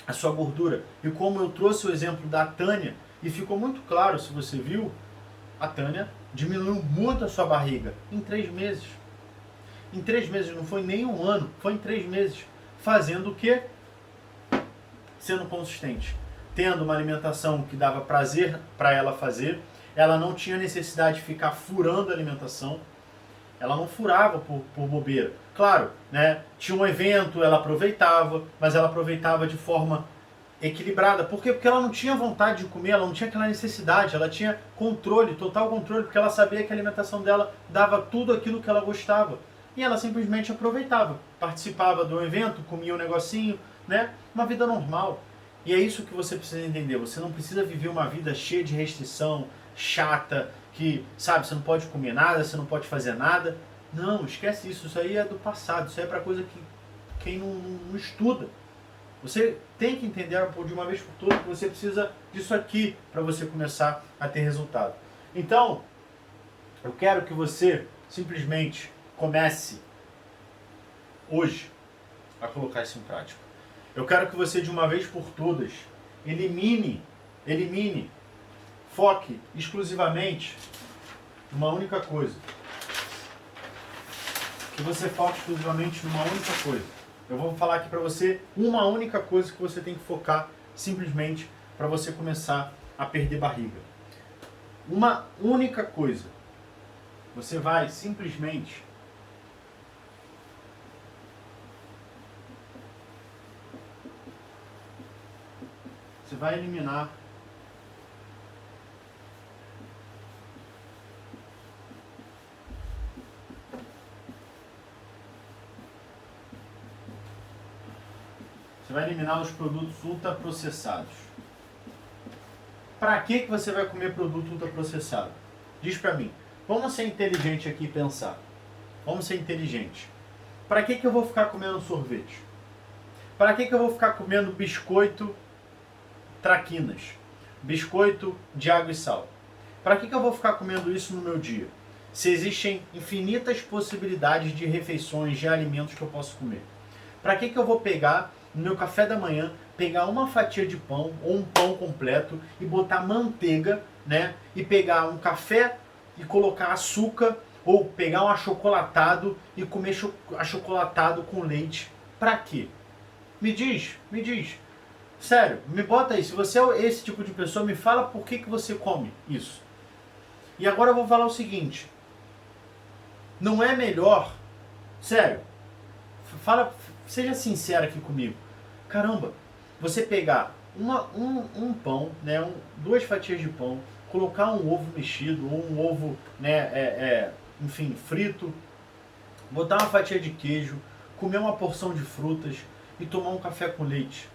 a sua gordura. E como eu trouxe o exemplo da Tânia, e ficou muito claro, se você viu, a Tânia diminuiu muito a sua barriga em 3 meses. Em 3 meses, não foi nem um ano, foi em 3 meses. Fazendo o quê? Sendo consistente. Tendo uma alimentação que dava prazer para ela fazer. Ela não tinha necessidade de ficar furando a alimentação. Ela não furava por bobeira. Claro, né? Tinha um evento, ela aproveitava, mas ela aproveitava de forma equilibrada. Por quê? Porque ela não tinha vontade de comer, ela não tinha aquela necessidade, ela tinha controle, total controle, porque ela sabia que a alimentação dela dava tudo aquilo que ela gostava. E ela simplesmente aproveitava. Participava do evento, comia um negocinho, né? Uma vida normal. E é isso que você precisa entender. Você não precisa viver uma vida cheia de restrição, chata, que, sabe, você não pode comer nada, você não pode fazer nada. Não, esquece isso. Isso aí é do passado. Isso aí é para coisa que quem não estuda. Você tem que entender de uma vez por todas que você precisa disso aqui para você começar a ter resultado. Então, eu quero que você simplesmente comece hoje a colocar isso em prática. Eu quero que você de uma vez por todas elimine, foque exclusivamente numa única coisa. Que você foque exclusivamente numa única coisa. Eu vou falar aqui para você uma única coisa que você tem que focar simplesmente para você começar a perder barriga. Uma única coisa. Você vai simplesmente eliminar os produtos ultraprocessados. Para que você vai comer produto ultraprocessado? Diz para mim. Vamos ser inteligente aqui e pensar. Vamos ser inteligente. Para que eu vou ficar comendo sorvete? Para que eu vou ficar comendo biscoito traquinas? Biscoito de água e sal? Para que eu vou ficar comendo isso no meu dia? Se existem infinitas possibilidades de refeições, de alimentos que eu posso comer. Para que eu vou pegar no meu café da manhã, pegar uma fatia de pão ou um pão completo e botar manteiga, né? E pegar um café e colocar açúcar, ou pegar um achocolatado e comer achocolatado com leite. Pra quê? Me diz. Sério, me bota aí. Se você é esse tipo de pessoa, me fala por que você come isso. E agora eu vou falar o seguinte. Não é melhor... Sério. Seja sincero aqui comigo. Caramba, você pegar um pão, né, 2 fatias de pão, colocar um ovo mexido, ou um ovo, né, enfim, frito, botar uma fatia de queijo, comer uma porção de frutas e tomar um café com leite,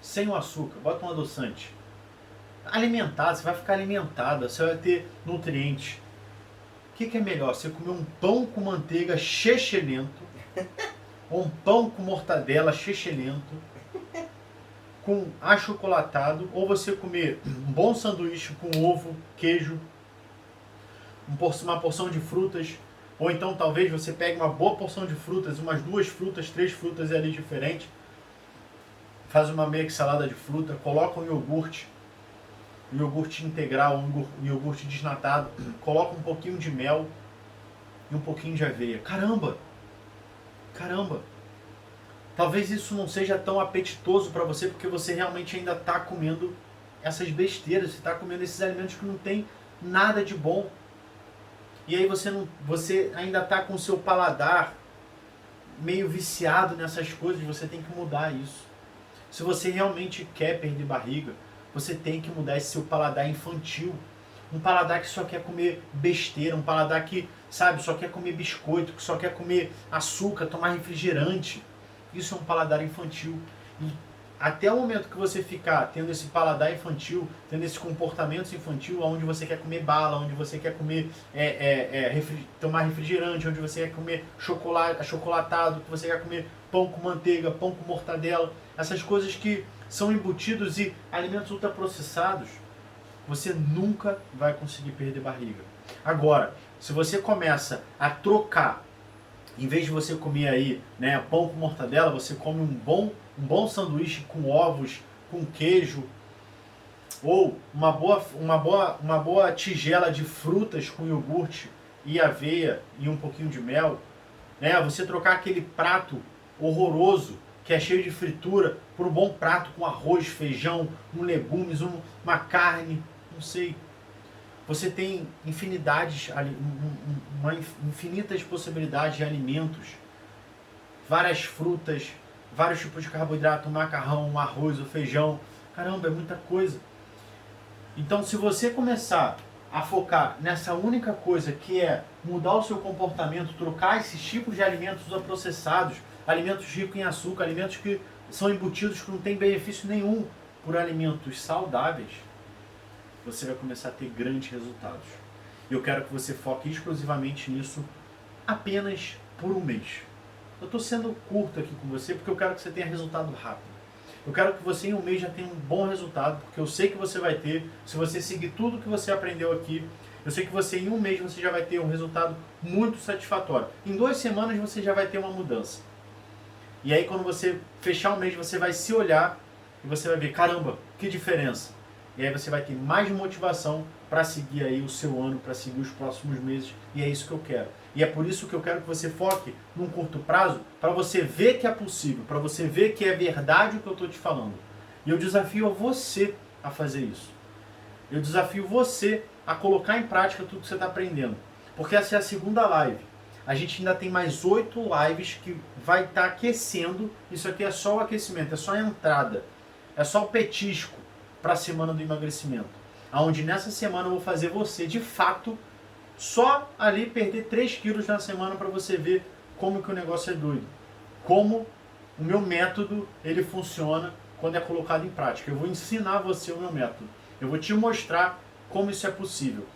sem o açúcar, bota um adoçante. Alimentado, você vai ficar alimentado, você vai ter nutrientes. O que é melhor? Você comer um pão com manteiga chechelento, ou um pão com mortadela chechelento, com achocolatado, ou você comer um bom sanduíche com ovo, queijo, uma porção de frutas, ou então talvez você pegue uma boa porção de frutas, umas 2 frutas, 3 frutas ali diferentes, faz uma meia salada de fruta, coloca um iogurte integral, um iogurte desnatado, coloca um pouquinho de mel e um pouquinho de aveia. Caramba! Talvez isso não seja tão apetitoso para você porque você realmente ainda está comendo essas besteiras, você está comendo esses alimentos que não tem nada de bom. E aí você ainda está com o seu paladar meio viciado nessas coisas, você tem que mudar isso. Se você realmente quer perder barriga, você tem que mudar esse seu paladar infantil. Um paladar que só quer comer besteira, um paladar que, sabe, só quer comer biscoito, que só quer comer açúcar, tomar refrigerante. Isso é um paladar infantil. E até o momento que você ficar tendo esse paladar infantil, tendo esse comportamento infantil, onde você quer comer bala, onde você quer comer, tomar refrigerante, onde você quer comer chocolate, achocolatado, que você quer comer pão com manteiga, pão com mortadela, essas coisas que são embutidos e alimentos ultraprocessados, você nunca vai conseguir perder barriga. Agora, se você começa a trocar, em vez de você comer aí, né, pão com mortadela, você come um bom sanduíche com ovos, com queijo, ou uma boa tigela de frutas com iogurte e aveia e um pouquinho de mel, né? Você trocar aquele prato horroroso que é cheio de fritura por um bom prato com arroz, feijão, legumes, uma carne, não sei. Você tem infinitas possibilidades de alimentos, várias frutas, vários tipos de carboidrato, macarrão, arroz, o feijão. Caramba, é muita coisa. Então, se você começar a focar nessa única coisa que é mudar o seu comportamento, trocar esses tipos de alimentos ultraprocessados, alimentos ricos em açúcar, alimentos que são embutidos que não têm benefício nenhum, por alimentos saudáveis, você vai começar a ter grandes resultados. E eu quero que você foque exclusivamente nisso apenas por um mês. Eu estou sendo curto aqui com você porque eu quero que você tenha resultado rápido. Eu quero que você em um mês já tenha um bom resultado, porque eu sei que você vai ter, se você seguir tudo que você aprendeu aqui, eu sei que você em um mês você já vai ter um resultado muito satisfatório. Em 2 semanas você já vai ter uma mudança. E aí quando você fechar o mês você vai se olhar e você vai ver, caramba, que diferença. E aí você vai ter mais motivação para seguir aí o seu ano, para seguir os próximos meses. E é isso que eu quero. E é por isso que eu quero que você foque num curto prazo, para você ver que é possível, para você ver que é verdade o que eu estou te falando. E eu desafio você a fazer isso. Eu desafio você a colocar em prática tudo que você está aprendendo. Porque essa é a segunda live. A gente ainda tem mais 8 lives que vai estar aquecendo. Isso aqui é só o aquecimento, é só a entrada. É só o petisco para a semana do emagrecimento. Onde nessa semana eu vou fazer você, de fato, só ali perder 3 quilos na semana para você ver como que o negócio é doido. Como o meu método, ele funciona quando é colocado em prática. Eu vou ensinar você o meu método. Eu vou te mostrar como isso é possível.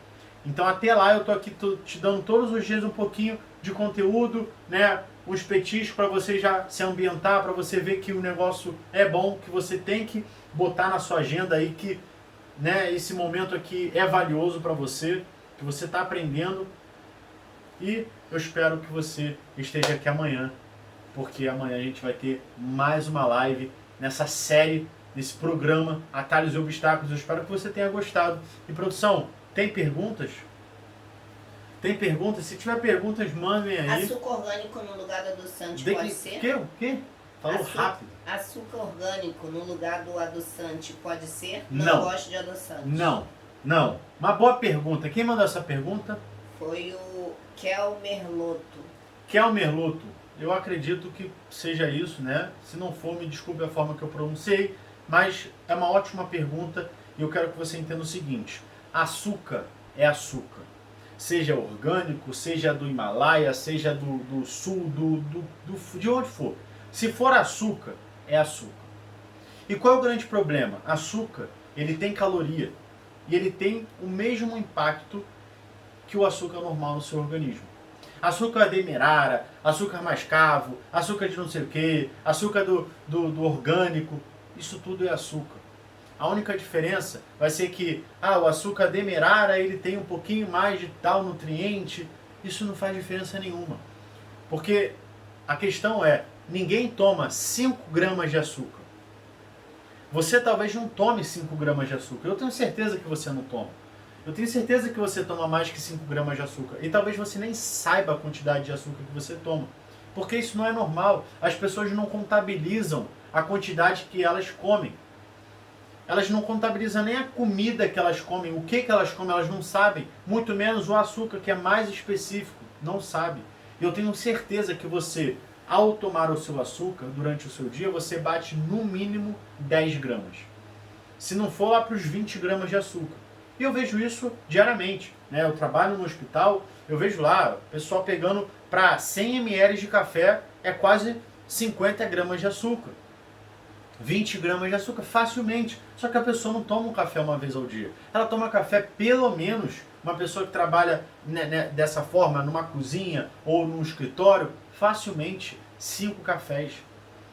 Então até lá eu tô aqui te dando todos os dias um pouquinho de conteúdo, né? Uns petiscos para você já se ambientar, para você ver que o negócio é bom, que você tem que botar na sua agenda aí que, né, esse momento aqui é valioso para você, que você está aprendendo. E eu espero que você esteja aqui amanhã, porque amanhã a gente vai ter mais uma live nessa série, nesse programa Atalhos e Obstáculos. Eu espero que você tenha gostado. E produção, tem perguntas? Tem perguntas? Se tiver perguntas, mandem aí. Açúcar orgânico no lugar do adoçante pode ser? O quê? Falou rápido. Açúcar orgânico no lugar do adoçante pode ser? Não. Gosto de adoçante. Não. Uma boa pergunta. Quem mandou essa pergunta? Foi o Kelmer Loto. Kelmer Loto. Eu acredito que seja isso, né? Se não for, me desculpe a forma que eu pronunciei, mas é uma ótima pergunta e eu quero que você entenda o seguinte. Açúcar é açúcar. Seja orgânico, seja do Himalaia, seja do sul, de onde for. Se for açúcar, é açúcar. E qual é o grande problema? Açúcar, ele tem caloria e ele tem o mesmo impacto que o açúcar normal no seu organismo. Açúcar demerara, açúcar mascavo, açúcar de não sei o que, açúcar do orgânico, isso tudo é açúcar. A única diferença vai ser que o açúcar demerara ele tem um pouquinho mais de tal nutriente. Isso não faz diferença nenhuma. Porque a questão é, ninguém toma 5 gramas de açúcar. Você talvez não tome 5 gramas de açúcar. Eu tenho certeza que você não toma. Eu tenho certeza que você toma mais que 5 gramas de açúcar. E talvez você nem saiba a quantidade de açúcar que você toma. porque isso não é normal. As pessoas não contabilizam a quantidade que elas comem. Elas não contabilizam nem a comida que elas comem, o que elas comem, elas não sabem. Muito menos o açúcar, que é mais específico, não sabe. Eu tenho certeza que você, ao tomar o seu açúcar durante o seu dia, você bate no mínimo 10 gramas. Se não for lá para os 20 gramas de açúcar. E eu vejo isso diariamente, né? Eu trabalho no hospital, eu vejo lá o pessoal pegando para 100 ml de café, é quase 50 gramas de açúcar. 20 gramas de açúcar, facilmente. Só que a pessoa não toma um café uma vez ao dia. Ela toma café pelo menos, uma pessoa que trabalha dessa forma, numa cozinha ou num escritório, facilmente 5 cafés,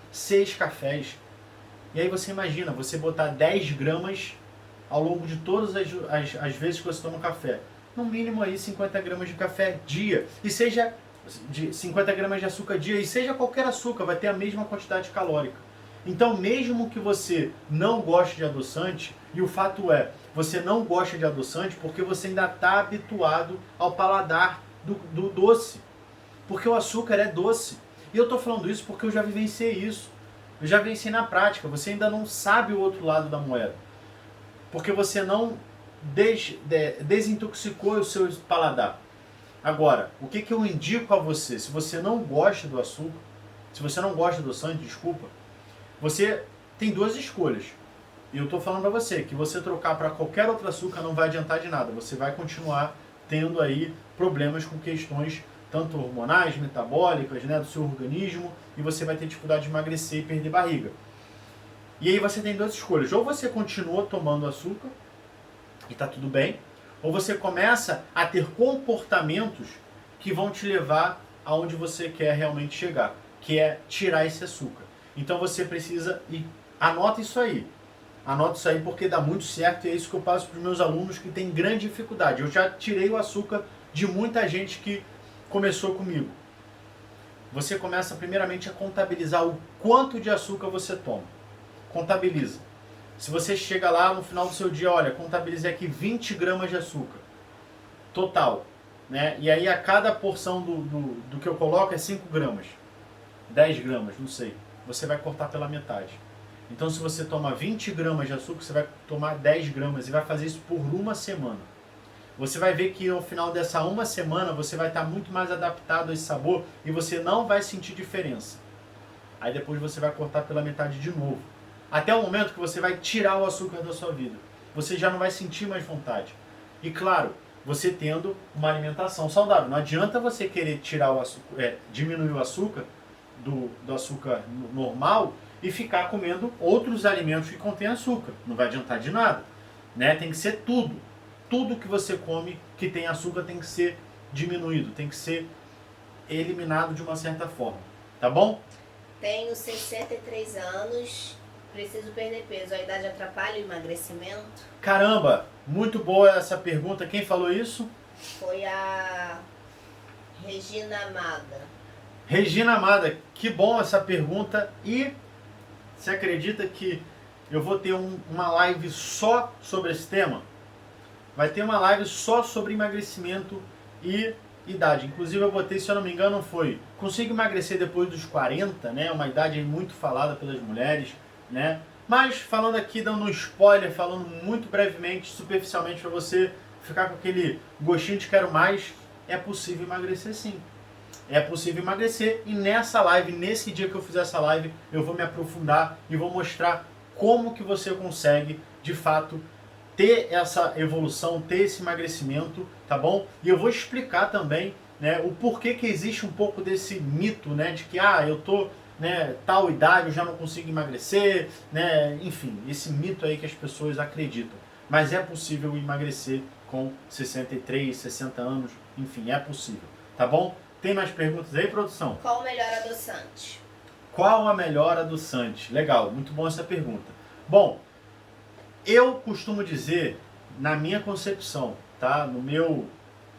6 cafés. E aí você imagina, você botar 10 gramas ao longo de todas as vezes que você toma café. No mínimo aí 50 gramas de café dia. E seja de 50 gramas de açúcar dia, e seja qualquer açúcar, vai ter a mesma quantidade calórica. Então, mesmo que você não goste de adoçante, e o fato é, você não gosta de adoçante porque você ainda está habituado ao paladar do doce. Porque o açúcar é doce. E eu estou falando isso porque eu já vivenciei isso. Eu já vivenciei na prática. Você ainda não sabe o outro lado da moeda. Porque você não desintoxicou o seu paladar. Agora, o que eu indico a você? Se você não gosta do açúcar, se você não gosta do adoçante, desculpa, você tem duas escolhas. E eu estou falando para você que você trocar para qualquer outro açúcar não vai adiantar de nada. Você vai continuar tendo aí problemas com questões tanto hormonais, metabólicas, né, do seu organismo, e você vai ter dificuldade de emagrecer e perder barriga. E aí você tem duas escolhas. Ou você continua tomando açúcar e está tudo bem, ou você começa a ter comportamentos que vão te levar aonde você quer realmente chegar, que é tirar esse açúcar. Então você precisa, e anota isso aí porque dá muito certo, e é isso que eu passo para os meus alunos que têm grande dificuldade. Eu já tirei o açúcar de muita gente que começou comigo. Você começa primeiramente a contabilizar o quanto de açúcar você toma. Contabiliza. Se você chega lá no final do seu dia, olha, contabilizei aqui 20 gramas de açúcar. Total. Né? E aí a cada porção do que eu coloco é 5 gramas. 10 gramas, não sei. Você vai cortar pela metade. Então se você toma 20 gramas de açúcar, você vai tomar 10 gramas e vai fazer isso por uma semana. Você vai ver que no final dessa uma semana você vai estar muito mais adaptado a esse sabor e você não vai sentir diferença. Aí depois você vai cortar pela metade de novo. Até o momento que você vai tirar o açúcar da sua vida. Você já não vai sentir mais vontade. E claro, você tendo uma alimentação saudável. Não adianta você querer tirar o açúcar, diminuir o açúcar do açúcar normal e ficar comendo outros alimentos que contêm açúcar. Não vai adiantar de nada. Né? Tem que ser tudo. Tudo que você come que tem açúcar tem que ser diminuído, tem que ser eliminado de uma certa forma. Tá bom? Tenho 63 anos, preciso perder peso. A idade atrapalha o emagrecimento? Caramba, muito boa essa pergunta. Quem falou isso? Foi a Regina Amada. Regina Amada, que bom essa pergunta. E você acredita que eu vou ter uma live só sobre esse tema? Vai ter uma live só sobre emagrecimento e idade. Inclusive eu botei, se eu não me engano, foi consigo emagrecer depois dos 40, né? Uma idade muito falada pelas mulheres, né? Mas falando aqui, dando um spoiler, falando muito brevemente, superficialmente para você ficar com aquele gostinho de quero mais, é possível emagrecer sim. É possível emagrecer e nessa live, nesse dia que eu fizer essa live, eu vou me aprofundar e vou mostrar como que você consegue, de fato, ter essa evolução, ter esse emagrecimento, tá bom? E eu vou explicar também, né, o porquê que existe um pouco desse mito, né, de que eu tô, né, tal idade, eu já não consigo emagrecer, né, enfim, esse mito aí que as pessoas acreditam. Mas é possível emagrecer com 63, 60 anos, enfim, é possível, tá bom? Tem mais perguntas aí, produção? Qual o melhor adoçante? Qual a melhor adoçante? Legal, muito bom essa pergunta. Bom, eu costumo dizer, na minha concepção, tá?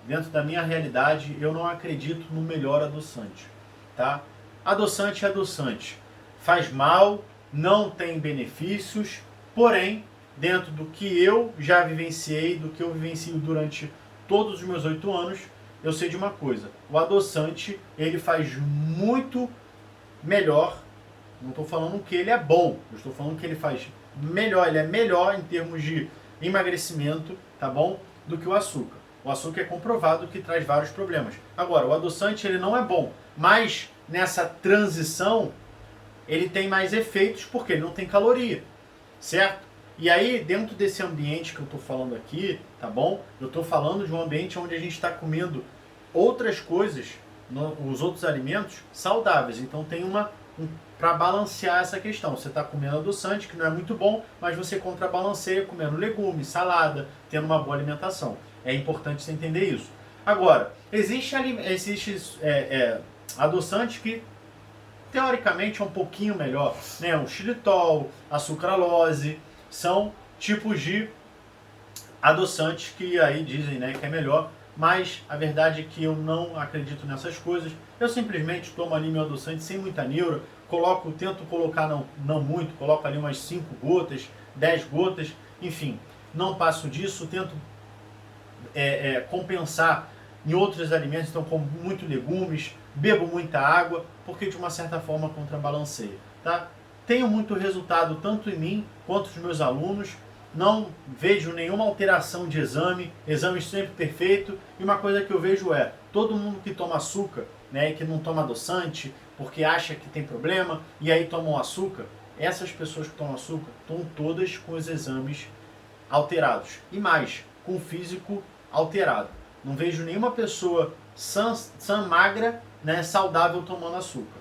Dentro da minha realidade, eu não acredito no melhor adoçante, tá? Adoçante é adoçante. Faz mal, não tem benefícios, porém, dentro do que eu já vivenciei, do que eu vivencio durante todos os meus 8 anos, eu sei de uma coisa, o adoçante ele faz muito melhor, não estou falando que ele é bom, eu estou falando que ele faz melhor, ele é melhor em termos de emagrecimento, tá bom, do que o açúcar. O açúcar é comprovado que traz vários problemas. Agora, o adoçante ele não é bom, mas nessa transição ele tem mais efeitos porque ele não tem caloria, certo? E aí, dentro desse ambiente que eu estou falando aqui, tá bom? Eu estou falando de um ambiente onde a gente está comendo outras coisas, os outros alimentos saudáveis. Então tem para balancear essa questão. Você está comendo adoçante, que não é muito bom, mas você contrabalanceia comendo legumes, salada, tendo uma boa alimentação. É importante você entender isso. Agora, existe adoçante que teoricamente é um pouquinho melhor, né? O xilitol, a sucralose, são tipos de adoçantes que aí dizem, né, que é melhor, mas a verdade é que eu não acredito nessas coisas. Eu simplesmente tomo ali meu adoçante sem muita neura, tento colocar não muito, coloco ali umas 5 gotas, 10 gotas, enfim, não passo disso, tento compensar em outros alimentos, então como muito legumes, bebo muita água, porque de uma certa forma contrabalanceia, tá? Tenho muito resultado tanto em mim quanto nos meus alunos, não vejo nenhuma alteração de exame sempre perfeito, e uma coisa que eu vejo todo mundo que toma açúcar, né, e que não toma adoçante, porque acha que tem problema, e aí tomam açúcar, essas pessoas que tomam açúcar estão todas com os exames alterados, e mais, com o físico alterado. Não vejo nenhuma pessoa sã magra, né, saudável tomando açúcar,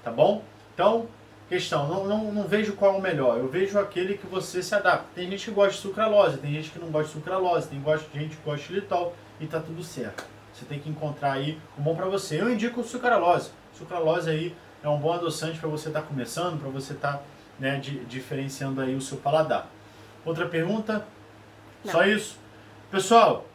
tá bom? Então, questão, não vejo qual é o melhor, eu vejo aquele que você se adapta. Tem gente que gosta de sucralose, tem gente que não gosta de sucralose, tem gente que gosta de xilitol e tá tudo certo. Você tem que encontrar aí o bom para você. Eu indico o sucralose. Sucralose aí é um bom adoçante para você estar começando, para você estar, né, diferenciando aí o seu paladar. Outra pergunta? Não. Só isso? Pessoal,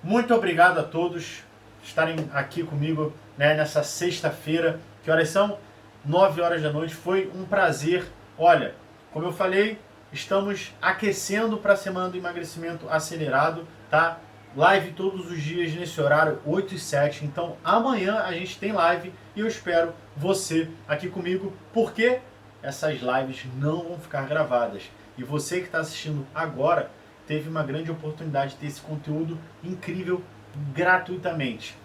muito obrigado a todos estarem aqui comigo, né, nessa sexta-feira. Que horas são? 9 horas da noite. Foi um prazer. Olha, como eu falei, estamos aquecendo para a semana do emagrecimento acelerado, tá? Live todos os dias nesse horário, 8 e 7. Então amanhã a gente tem live e eu espero você aqui comigo, porque essas lives não vão ficar gravadas. E você que está assistindo agora teve uma grande oportunidade de ter esse conteúdo incrível gratuitamente.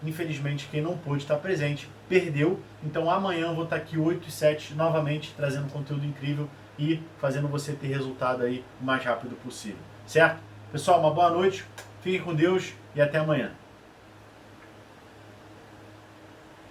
Infelizmente, quem não pôde estar presente perdeu. Então amanhã eu vou estar aqui 8 e 7 novamente trazendo conteúdo incrível e fazendo você ter resultado aí o mais rápido possível. Certo? Pessoal, uma boa noite, fiquem com Deus e até amanhã.